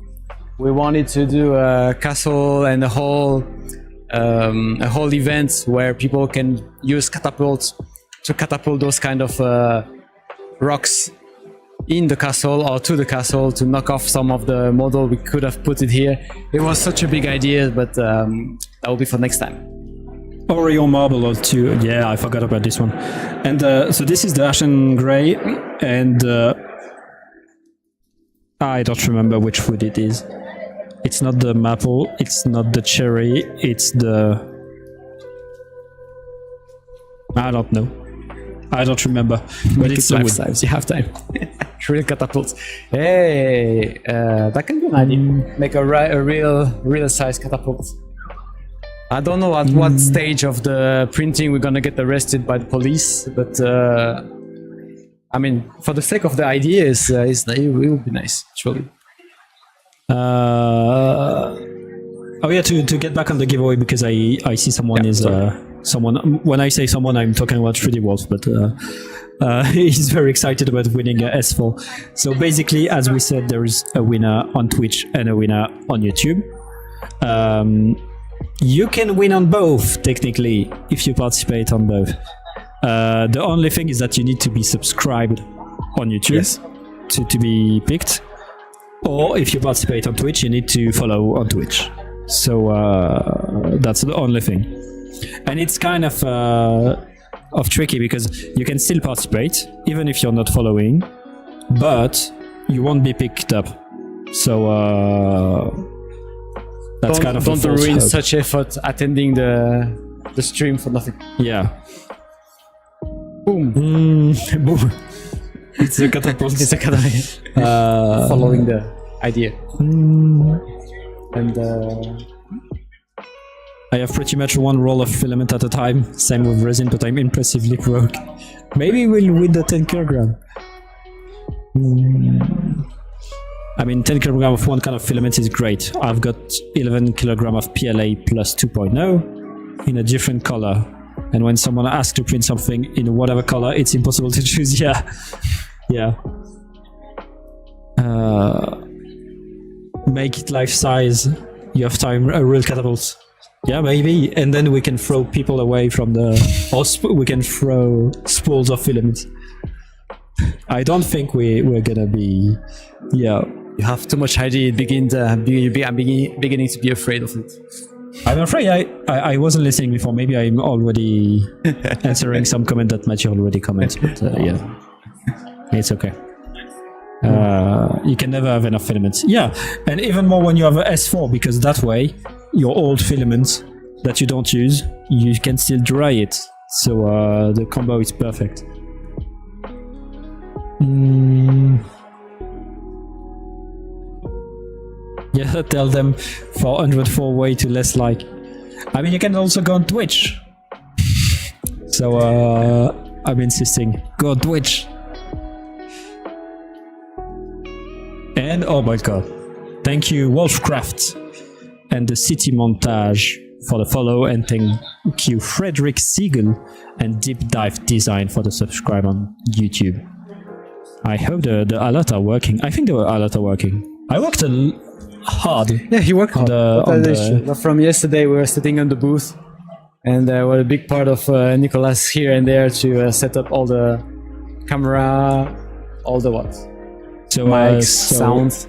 We wanted to do a castle and a whole event where people can use catapults to catapult those kind of rocks in the castle or to the castle to knock off some of the model. We could have put it here. It was such a big idea, but that will be for next time. Oreo marble or two. Yeah, I forgot about this one. And so this is the ashen gray, and I don't remember which wood it is. It's not the maple, it's not the cherry, it's the... I don't know. I don't remember. But it's the wood. Size. You have time. Real catapults. Hey, that can be an idea. Make a real size catapult. I don't know at what stage of the printing we're gonna get arrested by the police, but I mean, for the sake of the idea, it will be nice, actually. Oh yeah, to get back on the giveaway, because I see someone someone. When I say someone, I'm talking about 3D Wolf, but he's very excited about winning a S4. So basically, as we said, there is a winner on Twitch and a winner on YouTube. You can win on both, technically, if you participate on both. The only thing is that you need to be subscribed on YouTube to be picked. Or if you participate on Twitch, you need to follow on Twitch. So that's the only thing. And it's kind of tricky, because you can still participate, even if you're not following, but you won't be picked up. So that's kind of don't ruin such effort attending the stream for nothing. Yeah. Boom. Boom. It's a catapult. It's a catapult. Following the idea. And I have pretty much one roll of filament at a time. Same with resin, but I'm impressively broke. Maybe we'll win the 10 kilogram. I mean, 10 kilogram of one kind of filament is great. I've got 11 kilogram of PLA plus 2.0 in a different color. And when someone asks to print something in whatever color, it's impossible to choose. Yeah. Yeah. Make it life size. You have time, a real catapult. Yeah, maybe. And then we can throw people away from the... Or we can throw spools of filament. I don't think we're gonna be... Yeah. You have too much idea. I'm beginning to be afraid of it. I'm afraid I wasn't listening before. Maybe I'm already answering some comment that Matthew already commented. But yeah, it's okay. You can never have enough filaments. Yeah, and even more when you have a S4, because that way your old filament that you don't use, you can still dry it. So the combo is perfect. Yeah, tell them 404 way to less like. I mean, you can also go on Twitch. So I'm insisting, go on Twitch. And oh my god, thank you Wolfcraft and the City Montage for the follow, and thank you Frederick Siegel and Deep Dive Design for the subscribe on YouTube. I hope the alerts are working. I think the alerts are working. I worked hard. Yeah, he worked hard. From yesterday, we were sitting on the booth, and we're a big part of Nicolas here and there to set up all the camera, all the what? So mics, sounds.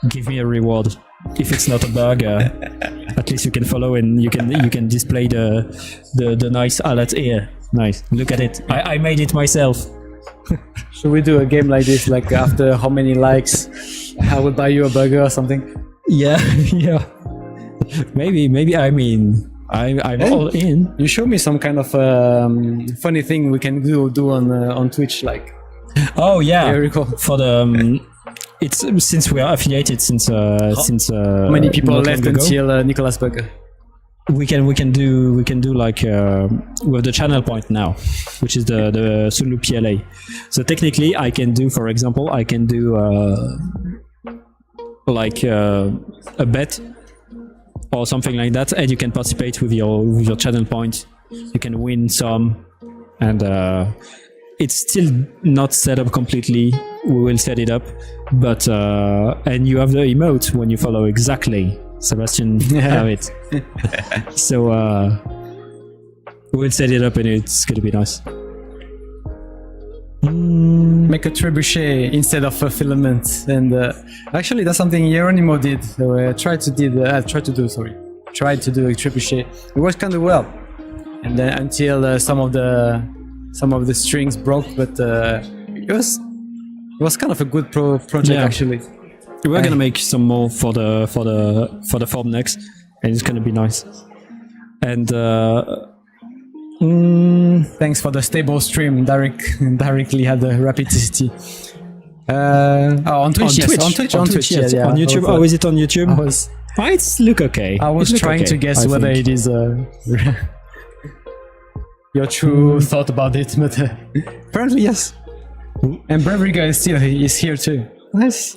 Give me a reward. If it's not a bug, at least you can follow and you can display the nice alert here. Nice. Look at it. I made it myself. Should we do a game like this? Like after how many likes, I will buy you a burger or something? Yeah, yeah. Maybe. I mean, I'm all in. You show me some kind of funny thing we can do on Twitch, like. Oh yeah. Very cool. For the it's since we are affiliated since many people left until Nicolas Burger. We can do like with the channel point now, which is the Sulu PLA. So technically, I can do, for example, like a bet or something like that, and you can participate with your channel point. You can win some, and it's still not set up completely. We will set it up, but and you have the emote when you follow exactly. Sebastian have it. So we'll set it up and it's gonna be nice. Make a trebuchet instead of a filament, and actually that's something Hieronimo did. So tried to do a trebuchet. It worked kind of well, and then until some of the strings broke, but it was kind of a good project actually. We're gonna make some more for the form next, and it's gonna be nice. And thanks for the stable stream. Directly had the Rapid+TCT. On Twitch, yes. On Twitch, yes. yeah. On YouTube. Oh, is it on YouTube? It's look okay. I was trying to guess whether it is your true thought about it, but apparently yes. And Bravriga is here too. Nice.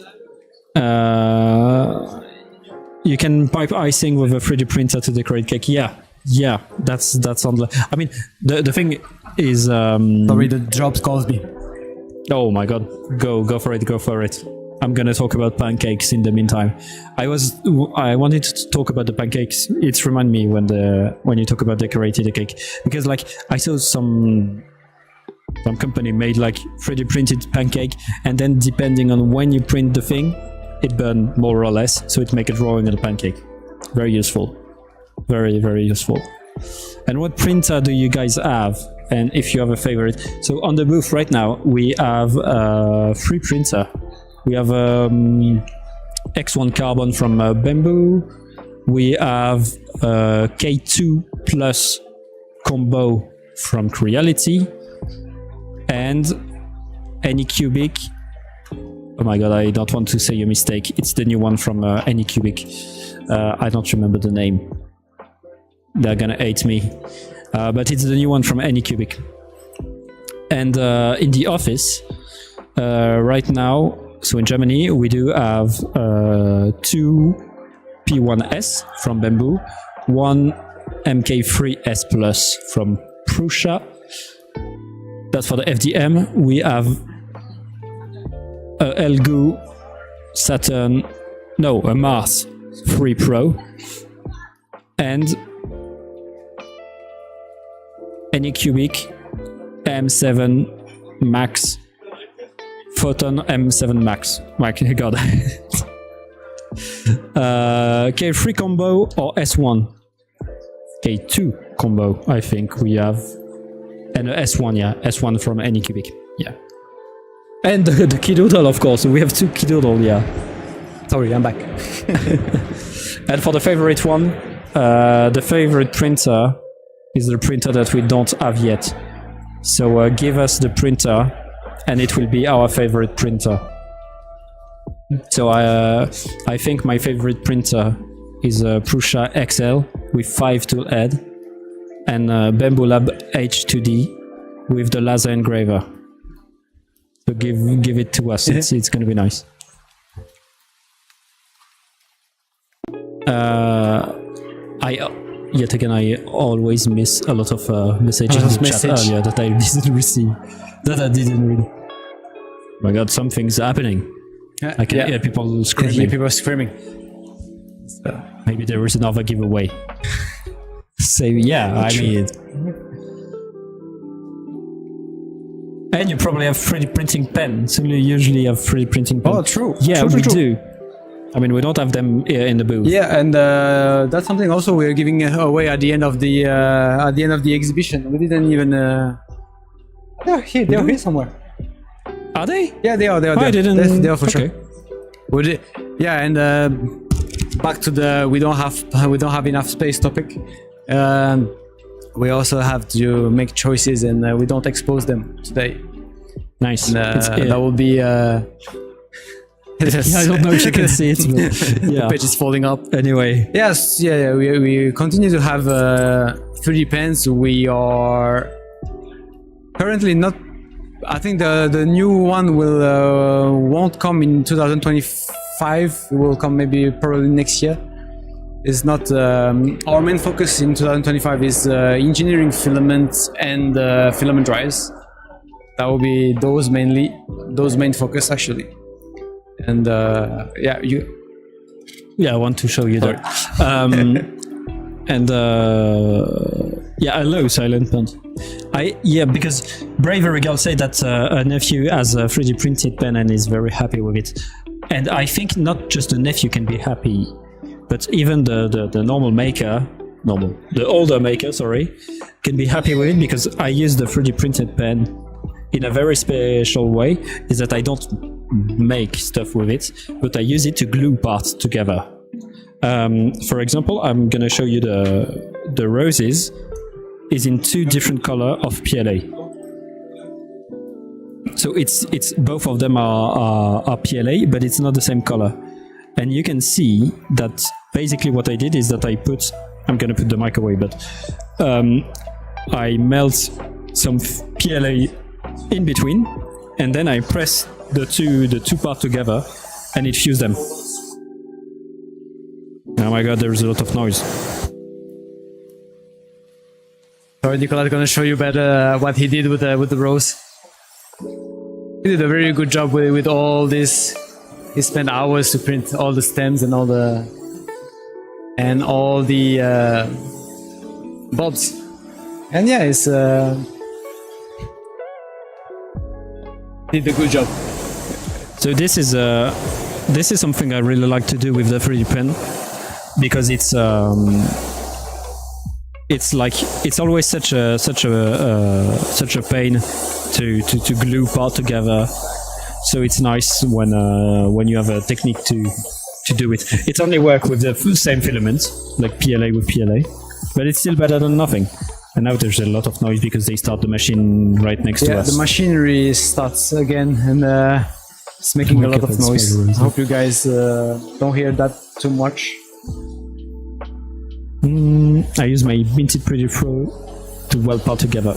You can pipe icing with a 3D printer to decorate cake. Yeah, that's on the. I mean, the thing is. Sorry, the job calls me. Oh my god, go for it. I'm gonna talk about pancakes in the meantime. I wanted to talk about the pancakes. It reminded me when you talk about decorating the cake, because like I saw some company made like 3D printed pancake, and then depending on when you print the thing, it burned more or less, so it make a drawing of the pancake. Very useful, very useful. And what printer do you guys have? And if you have a favorite. So on the booth right now, we have a free printer. We have X1 Carbon from Bamboo. We have K2 Plus Combo from Creality. And Anycubic. Oh my god, I don't want to say a mistake. It's the new one from Anycubic. I don't remember the name. They're gonna hate me. But it's the new one from Anycubic. And in the office, right now, so in Germany, we do have 2 P1S from Bamboo, 1 MK3S Plus from Prusa. That's for the FDM. We have a Elgu a Mars 3 Pro, and Anycubic M7 Max Photon M7 Max. My god. K3 combo or S1? K2 combo, I think we have. And S1, yeah. S1 from Anycubic, yeah. And the Kidoodle, of course. We have 2 Kidoodle, yeah. Sorry, I'm back. And for the favorite one, the favorite printer is the printer that we don't have yet. So give us the printer, and it will be our favorite printer. So I think my favorite printer is a Prusa XL with 5 tool head, and Bamboo Lab H2D with the laser engraver. So give it to us. It's going to be nice. Yet again, I always miss a lot of messages in the chat earlier that I didn't receive, that I didn't read. Oh my god, something's happening. I can hear people screaming. I hear people screaming. So maybe there is another giveaway. Say I mean. And you probably have 3D printing pen. So you usually have 3D printing pen. Oh, true. Yeah, true, we true. do. I mean, we don't have them here in the booth. Yeah, and that's something also we're giving away at the end of the exhibition. We didn't even. They're here. They're here somewhere. Are they? Yeah, they are. They are. I didn't. They are for sure. Yeah, and back to the we don't have enough space topic. We also have to make choices, and we don't expose them today. Nice. And, that will be. I don't know if you can see it, but the page is falling up. Anyway. Yes, we continue to have 3D pens. We are currently not. I think the new one won't come in 2025. It will come probably next year. It's not our main focus in 2025 is engineering filaments and filament drives. That will be those main focus actually. And I want to show you there. Hello, Silent Pond. Because Bravery Girl said that a nephew has a 3D printed pen and is very happy with it. And I think not just the nephew can be happy, but even the older maker, can be happy with it, because I use the 3D printed pen in a very special way, is that I don't make stuff with it, but I use it to glue parts together. For example, I'm gonna show you the roses is in 2 different color of PLA. So it's both of them are PLA, but it's not the same color. and you can see that basically what I did is that I'm gonna put the mic away, but I melt some PLA in between, and then I press the two parts together, and it fused them. Oh my god, there's a lot of noise. Sorry, Nicolas, gonna show you better what he did with the rose. He did a very good job with all this. He spent hours to print all the stems and all the bulbs. And yeah, it's did a good job. So this is something I really like to do with the 3D pen, because it's always such a pain to glue part together. So it's nice when you have a technique to do it. It only works with the same filament, like PLA with PLA, but it's still better than nothing. And now there's a lot of noise because they start the machine right next to us. Yeah, the machinery starts again, and it's making a lot of noise. I hope you guys don't hear that too much. I use my Minted Pretty Pro to weld part together.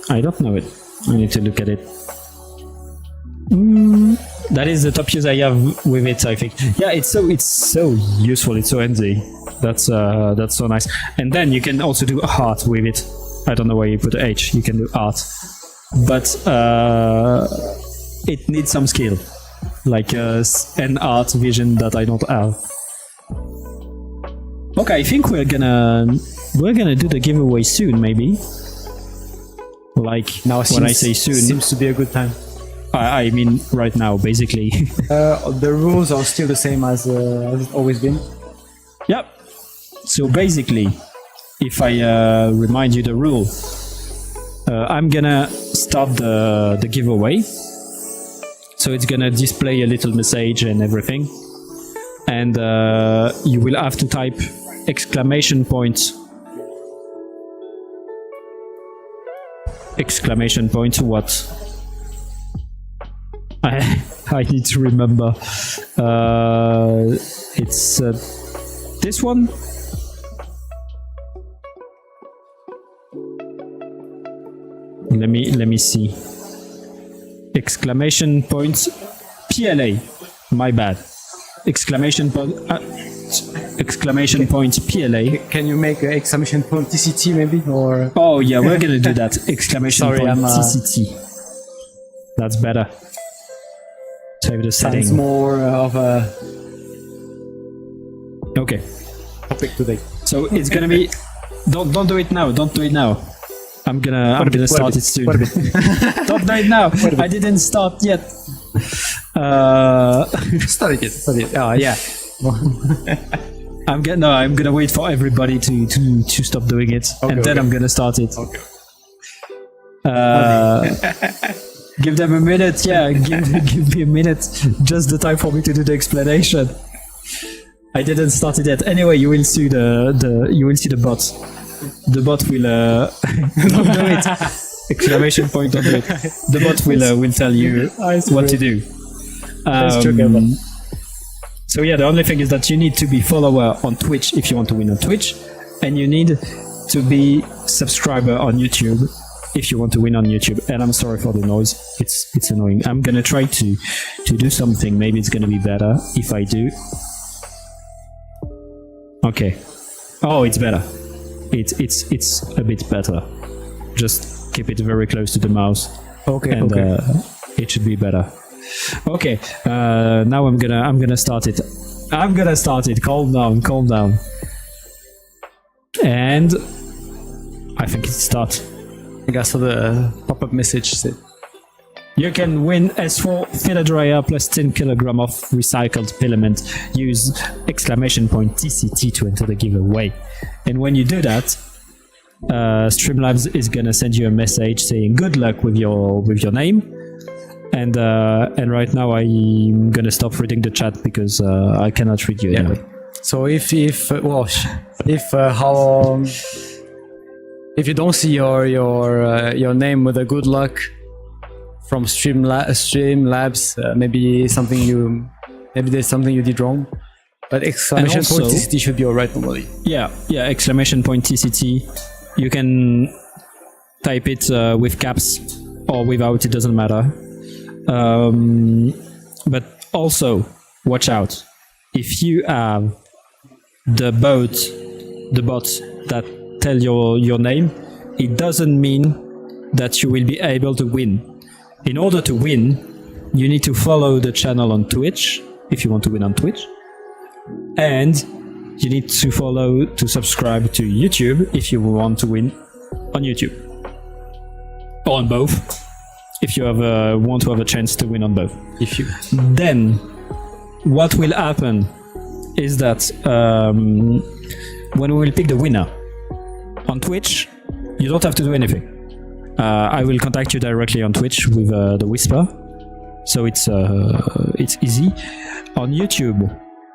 I don't know it. I need to look at it. That is the top use I have with it, I think. Yeah, it's so useful. It's so handy. That's so nice. And then you can also do art with it. I don't know why you put H. You can do art, but it needs some skill, like an art vision that I don't have. Okay, I think we're gonna do the giveaway soon, maybe. Like now, when I say soon, seems to be a good time. I mean right now, basically. The rules are still the same as it's always been. Yep. So basically, if I remind you the rule, I'm gonna start the giveaway. So it's gonna display a little message and everything, and you will have to type exclamation point what? I need to remember. It's this one. Let me see. Exclamation point PLA. My bad. Exclamation point PLA. Can you make exclamation point TCT maybe, or? Oh yeah, we're gonna do that. Exclamation point TCT. That's better. Save the setting. Sounds more of a okay topic today. So it's gonna be. Don't do it now. Don't do it now. I'm gonna start it soon. Don't do it now. I didn't start yet. Start it. Oh yeah. I'm gonna wait for everybody to stop doing it, and then I'm gonna start it. Okay. Give them a minute. Yeah, give me a minute. Just the time for me to do the explanation. I didn't start it yet. Anyway, you will see the bot. The bot will don't do it. Exclamation point! Don't do it. The bot will tell you what to do. So yeah, the only thing is that you need to be follower on Twitch if you want to win on Twitch, and you need to be subscriber on YouTube if you want to win on YouTube. And I'm sorry for the noise; it's annoying. I'm gonna try to do something. Maybe it's gonna be better if I do. Okay. Oh, it's better. It's a bit better. Just keep it very close to the mouse. Okay. And it should be better. Okay. Now I'm gonna start it. Calm down. And I think it starts. I guess so the pop-up message said you can win S4 filler dryer plus 10 kg of recycled filament. Use exclamation point TCT to enter the giveaway. And when you do that, Streamlabs is gonna send you a message saying good luck with your name. And right now I'm gonna stop reading the chat because I cannot read you anyway. So if you don't see your name with a good luck from Streamlabs, maybe something you maybe there's something you did wrong. But exclamation also, point TCT should be alright normally. Yeah, exclamation point TCT. You can type it with caps or without, it doesn't matter. But also, watch out. If you have the bot that tell your name, it doesn't mean that you will be able to win. In order to win, you need to follow the channel on Twitch, if you want to win on Twitch. And you need to subscribe to YouTube if you want to win on YouTube. Or on both, if you want to have a chance to win on both. Then, what will happen is that when we will pick the winner on Twitch, you don't have to do anything. I will contact you directly on Twitch with the whisper, so it's easy. On YouTube,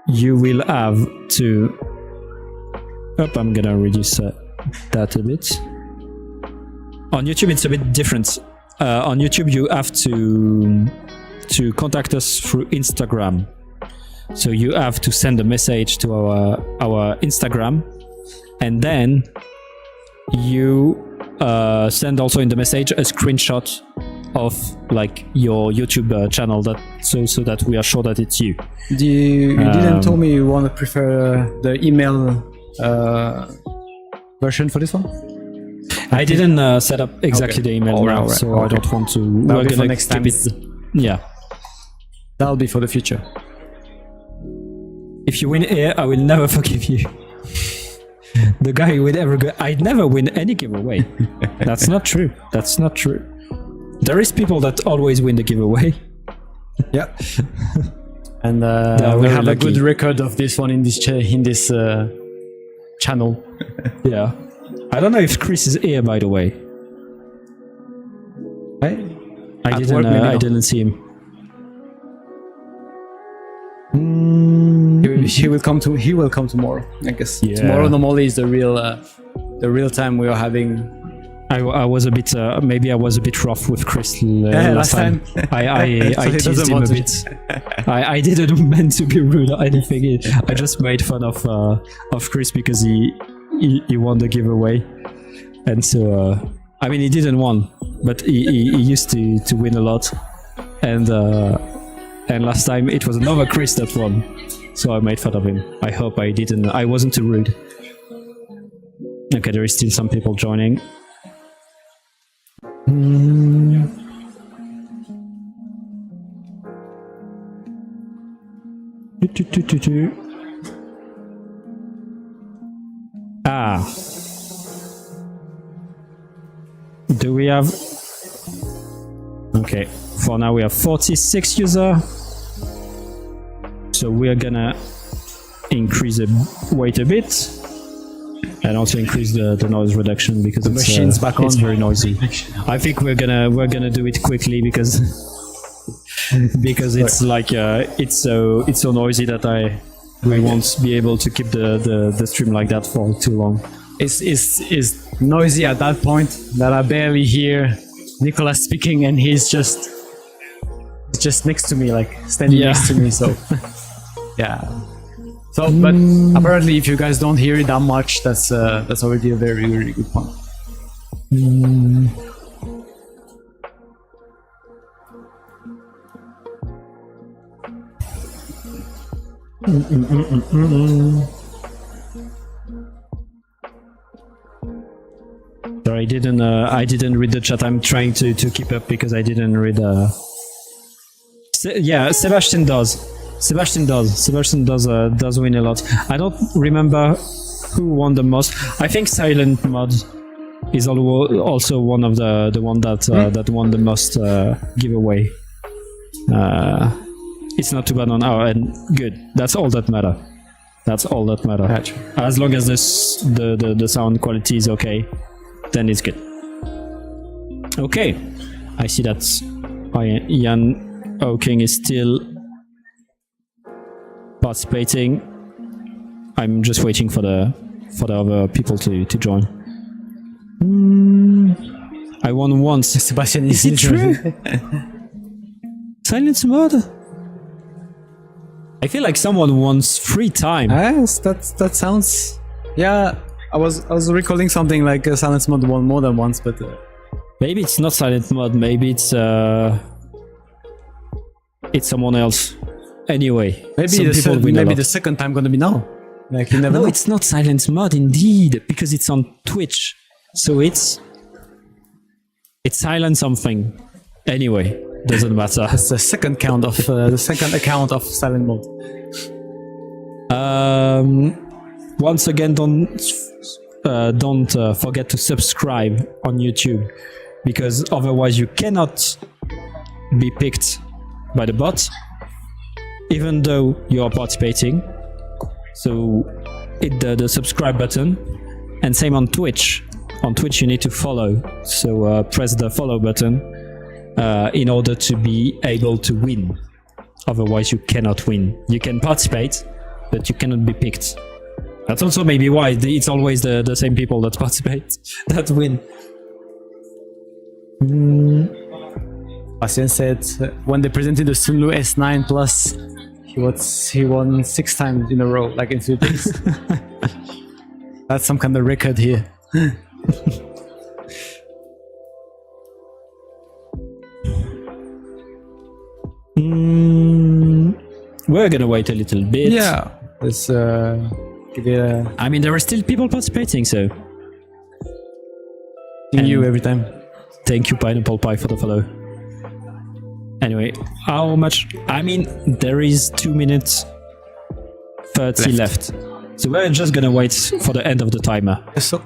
you will have to. I'm gonna reduce that a bit. On YouTube, it's a bit different. On YouTube, you have to contact us through Instagram. So you have to send a message to our Instagram, and then you send also in the message a screenshot of like your YouTube channel, so that we are sure that it's you. You didn't tell me you want to prefer the email version for this one? I didn't set up exactly the email now, so I don't want to. That'll be for next time. Yeah, that'll be for the future. If you win here, I will never forgive you. The guy who would ever go. I'd never win any giveaway. That's not true. That's not true. There is people that always win the giveaway. Yeah. And we have a good record of this one in this channel. Yeah. I don't know if Chris is here, by the way. I didn't see him. He will come tomorrow, I guess. Yeah. Tomorrow normally is the real time we are having. I was a bit maybe I was a bit rough with Chris last time. I teased him a bit. I didn't meant to be rude or anything. I just made fun of Chris because he won the giveaway, and so I mean he didn't win, but he used to win a lot, and last time it was another Chris that won, so I made fun of him. I hope I wasn't too rude. Okay, there is still some people joining. Do we have... Okay, for now we have 46 users. So we are gonna increase the weight a bit. And also increase the noise reduction because the machine's back on. It's very noisy. I think we're gonna do it quickly because it's like it's so noisy that we won't be able to keep the stream like that for too long. It's noisy at that point that I barely hear Nicolas speaking, and he's just next to me, like standing next to me. So yeah. So, but apparently, if you guys don't hear it that much, that's already a very, very good point. Sorry, I didn't read the chat. I'm trying to keep up because I didn't read. Yeah, Sebastian does. Sebastian does win a lot. I don't remember who won the most. I think Silent Mod is also one of the one that won the most giveaway. It's not too bad on our end. Good. That's all that matter. That's all that matter. Gotcha. As long as the sound quality is okay, then it's good. Okay. I see that Ian Oking is still participating. I'm just waiting for the other people to join. I won once. Sebastian, is it true? Silence mode. I feel like someone wants free time. Yes, that sounds. Yeah, I was recalling something like silence mode one more than once, but Maybe it's not silent mode. Maybe it's someone else. Anyway, maybe the second time gonna be now. Like you never know. It's not silent mode indeed, because it's on Twitch. So it's silent something. Anyway, doesn't matter. That's the second count of the second account of silent mode. Once again, don't forget to subscribe on YouTube, because otherwise you cannot be picked by the bot, even though you are participating. So hit the subscribe button, and same on Twitch. On Twitch you need to follow, so press the follow button in order to be able to win. Otherwise you cannot win. You can participate, but you cannot be picked. That's also maybe why it's always the same people that participate that win. Bastian said when they presented the Sunlu S9 Plus, he won 6 times in a row, like in 3 days. That's some kind of record here. We're gonna wait a little bit. Yeah, let's give it a... I mean, there are still people participating, so... you every time. Thank you, Pineapple Pie, for the follow. Anyway, how much? I mean, there is 2 minutes 30 left. So we're just gonna wait for the end of the timer. So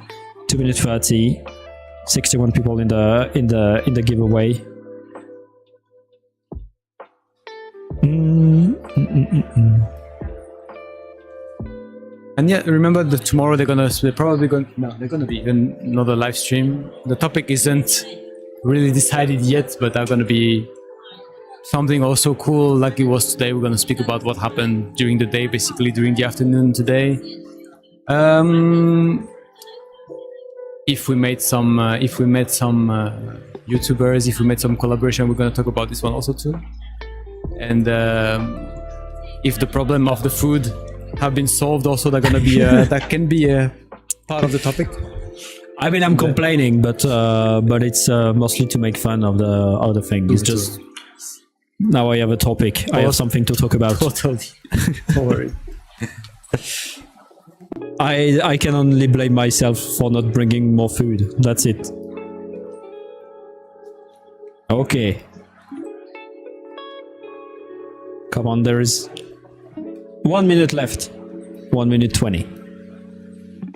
2 minutes 30. 61 people in the giveaway. And yeah, remember that tomorrow they're gonna be another live stream. The topic isn't really decided yet, but they're gonna be something also cool like it was today. We're gonna speak about what happened during the day, basically during the afternoon today. If we met some YouTubers, if we made some collaboration, we're gonna talk about this one also too. And if the problem of the food have been solved, also they're gonna be that can be a part of the topic. I mean, I'm complaining, but it's mostly to make fun of the thing. It's just now I have a topic. I have something to talk about. Totally. Don't worry. I can only blame myself for not bringing more food. That's it. Okay. Come on, there is 1 minute left. 1 minute 20.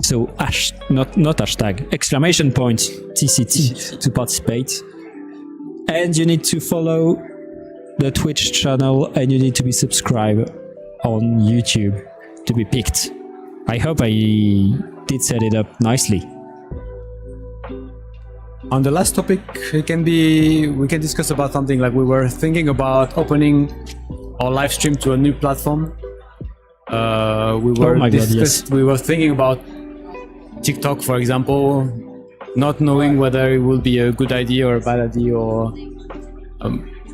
So not hashtag, exclamation point TCT to participate. And you need to follow the Twitch channel, and you need to be subscribed on YouTube to be picked. I hope I did set it up nicely. On the last topic, we can discuss about something like we were thinking about opening our live stream to a new platform. We were thinking about TikTok, for example, not knowing whether it will be a good idea or a bad idea, or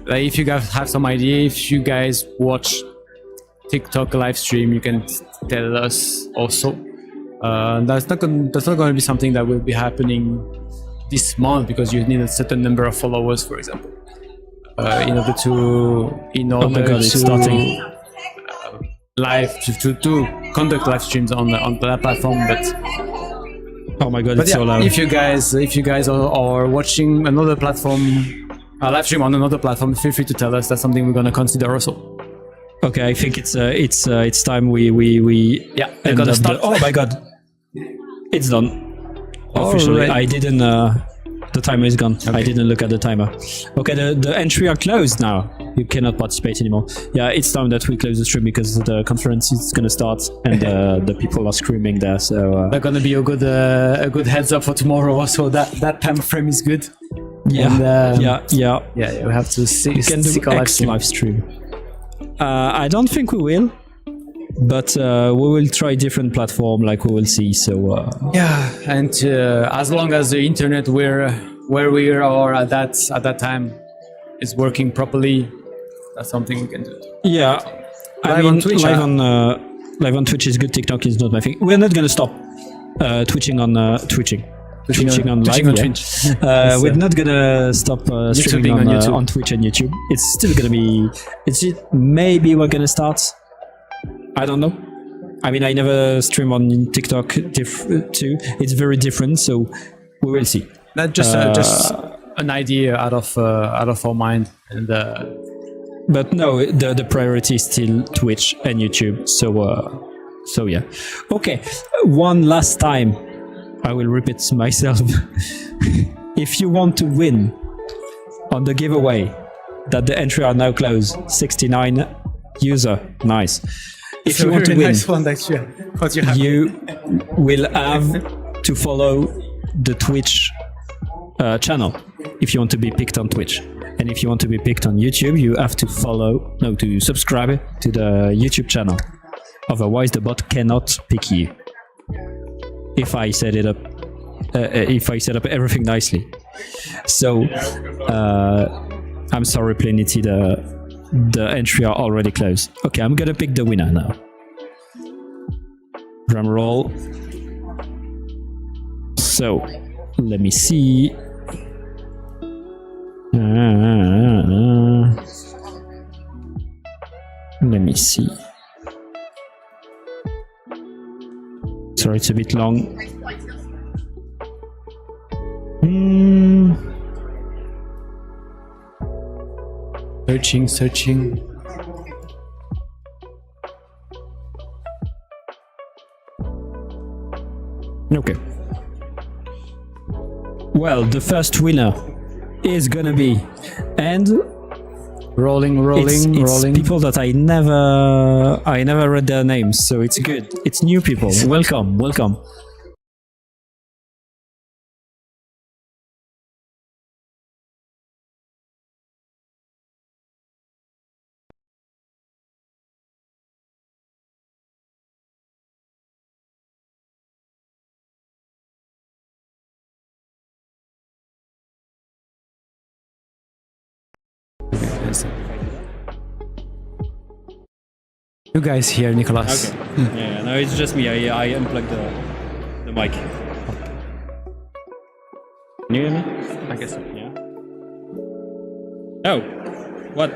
like if you guys have some idea, if you guys watch TikTok live stream, you can tell us also. That's not going to be something that will be happening this month, because you need a certain number of followers, for example, in order to starting live to conduct live streams on that platform. But oh my god, it's so loud. If you guys are watching another platform, a live stream on another platform, feel free to tell us. That's something we're gonna consider also. Okay, I think it's time we we're gonna start. Oh my god, it's done officially. Right. I didn't. The timer is gone. Okay. I didn't look at the timer. Okay, the entry are closed now. You cannot participate anymore. Yeah, it's time that we close the stream because the conference is gonna start and the people are screaming there. So they're gonna be a good heads up for tomorrow. So that time frame is good. Yeah, and, yeah. We have to see. We can do live stream. I don't think we will, but we will try different platform. Like we will see. So and as long as the internet where we are at that time is working properly, that's something we can do. Yeah, live on Twitch. Live on Twitch is good. TikTok is not my thing. We're not gonna stop twitching on Twitch. We're not gonna stop streaming on Twitch and YouTube. It's still gonna be. Maybe we're gonna start. I don't know. I mean, I never stream on TikTok too. It's very different, so we will see. That's just an idea out of our mind, and but no, the priority is still Twitch and YouTube. So yeah. Okay, one last time, I will repeat myself. If you want to win on the giveaway that the entry are now closed, 69 user, nice. If you want to win, nice one, you will have to follow the Twitch channel if you want to be picked on Twitch. And if you want to be picked on YouTube, you have to to subscribe to the YouTube channel. Otherwise, the bot cannot pick you. If I set it up, if I set up everything nicely. So, I'm sorry, Plenity, the entry are already closed. Okay, I'm gonna pick the winner now. Drum roll. So, let me see. Let me see. Sorry, it's a bit long. Searching. Okay. Well, the first winner is gonna be, and rolling. It's people that I never read their names, so it's good. It's new people. Welcome. You guys here, Nicolas. Okay. Yeah, no, it's just me. I unplugged the mic. Can you hear me? I guess so. Yeah. Oh, what?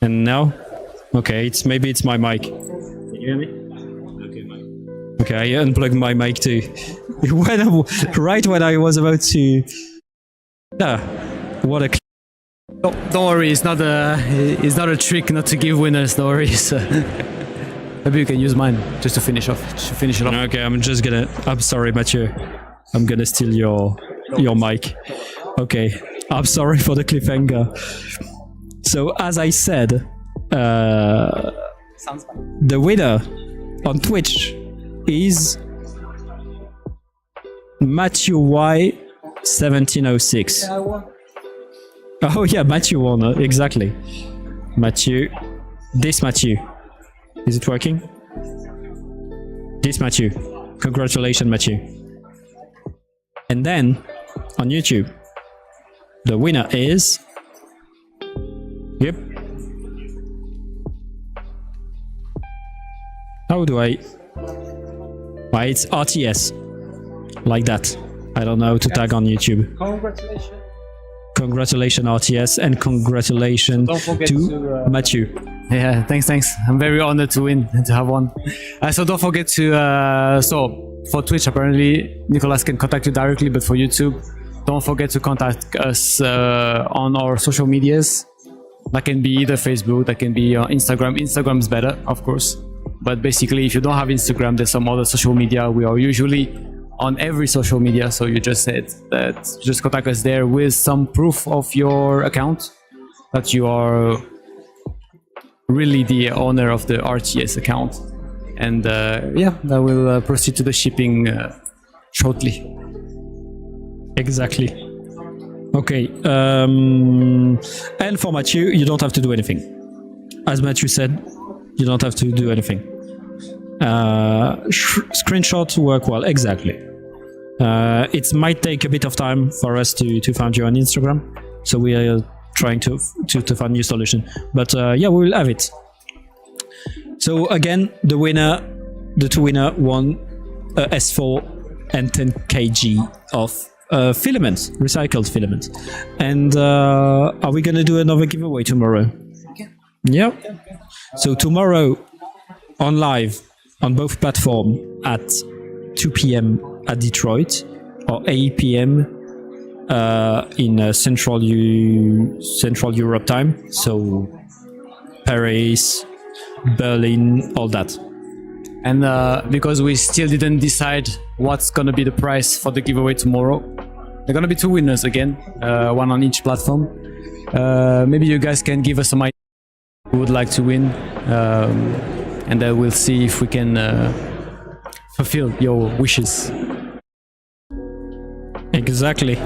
And now? Okay, maybe it's my mic. Can you hear me? Okay, mic. Okay, I unplugged my mic too. Right when I was about to. What a. Don't worry, it's not a trick not to give winners. Don't worry. Maybe you can use mine just to finish it off. Okay, I'm sorry, Mathieu. I'm gonna steal your mic. Okay, I'm sorry for the cliffhanger. So as I said, the winner on Twitch is Matthew Y 1706. Oh yeah, Matthew won, exactly. Matthew. This Matthew. Is it working? This Matthew. Congratulations, Matthew. And then, on YouTube, the winner is... Yep. How do I... Why, it's RTS. Like that. I don't know how to tag on YouTube. Congratulations. Congratulations, RTS, and congratulations to Mathieu. Yeah, thanks. I'm very honored to win and to have one. So don't forget to... So, for Twitch, apparently, Nicolas can contact you directly, but for YouTube, don't forget to contact us on our social medias. That can be either Facebook, that can be Instagram. Instagram's better, of course. But basically, if you don't have Instagram, there's some other social media. We are usually on every social media, so you just said that just contact us there with some proof of your account that you are really the owner of the RTS account, and yeah, that will proceed to the shipping shortly. Exactly. Okay, and for Mathieu, you don't have to do anything. As Mathieu said, you don't have to do anything. Screenshots work well, exactly. It might take a bit of time for us to find you on Instagram, so we are trying to find new solution. But yeah, we will have it. So again, the two winner won S4 and 10 kg of filaments, recycled filaments. And are we gonna do another giveaway tomorrow? Yeah. So tomorrow on live on both platforms at 2 p.m. at Detroit or 8 p.m. In Central Europe time. So Paris, Berlin, all that. And because we still didn't decide what's gonna be the price for the giveaway tomorrow, there are gonna be two winners again, one on each platform. Maybe you guys can give us some idea who would like to win, and then we'll see if we can fulfill your wishes. Exactly.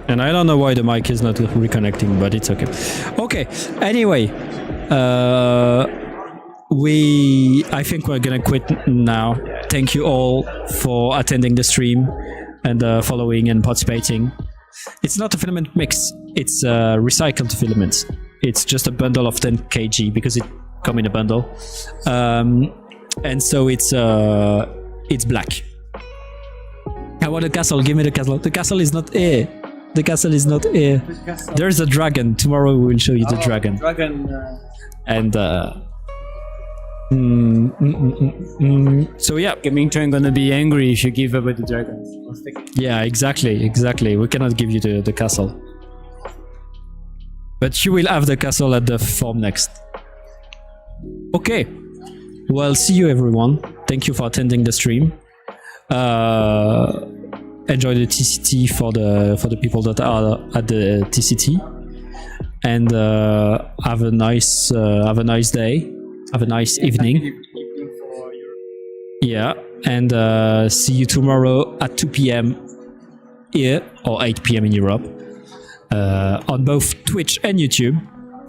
And I don't know why the mic is not reconnecting, but it's okay. Okay. Anyway, I think we're gonna quit now. Thank you all for attending the stream and following and participating. It's not a filament mix, it's recycled filaments. It's just a bundle of 10 kg because it come in a bundle. And so it's black. I want a castle, give me the castle. The castle is not here. The castle is not here. There's a dragon. Tomorrow we will show you the dragon. And so yeah, Gaming Train gonna be angry if you give away the dragons. yeah, exactly. We cannot give you the castle, but you will have the castle at the farm next. Okay, well, see you everyone. Thank you for attending the stream. Enjoy the TCT for the people that are at the TCT, and have a nice day. Have a nice evening. Yeah, and see you tomorrow at 2 p.m. here or 8 p.m. in Europe on both Twitch and YouTube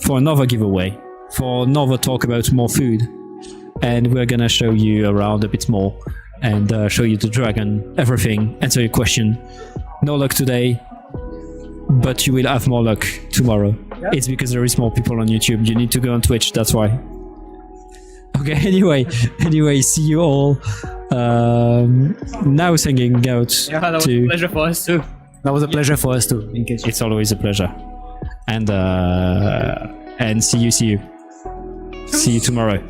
for another giveaway, for another talk about more food. And we're gonna show you around a bit more and show you the dragon, everything, answer your question. No luck today, but you will have more luck tomorrow. Yeah. It's because there is more people on YouTube. You need to go on Twitch, that's why. Okay, anyway, see you all. Now singing out. Yeah, that was a pleasure for us too. That was a pleasure for us too. In case it's always a pleasure. And see you tomorrow.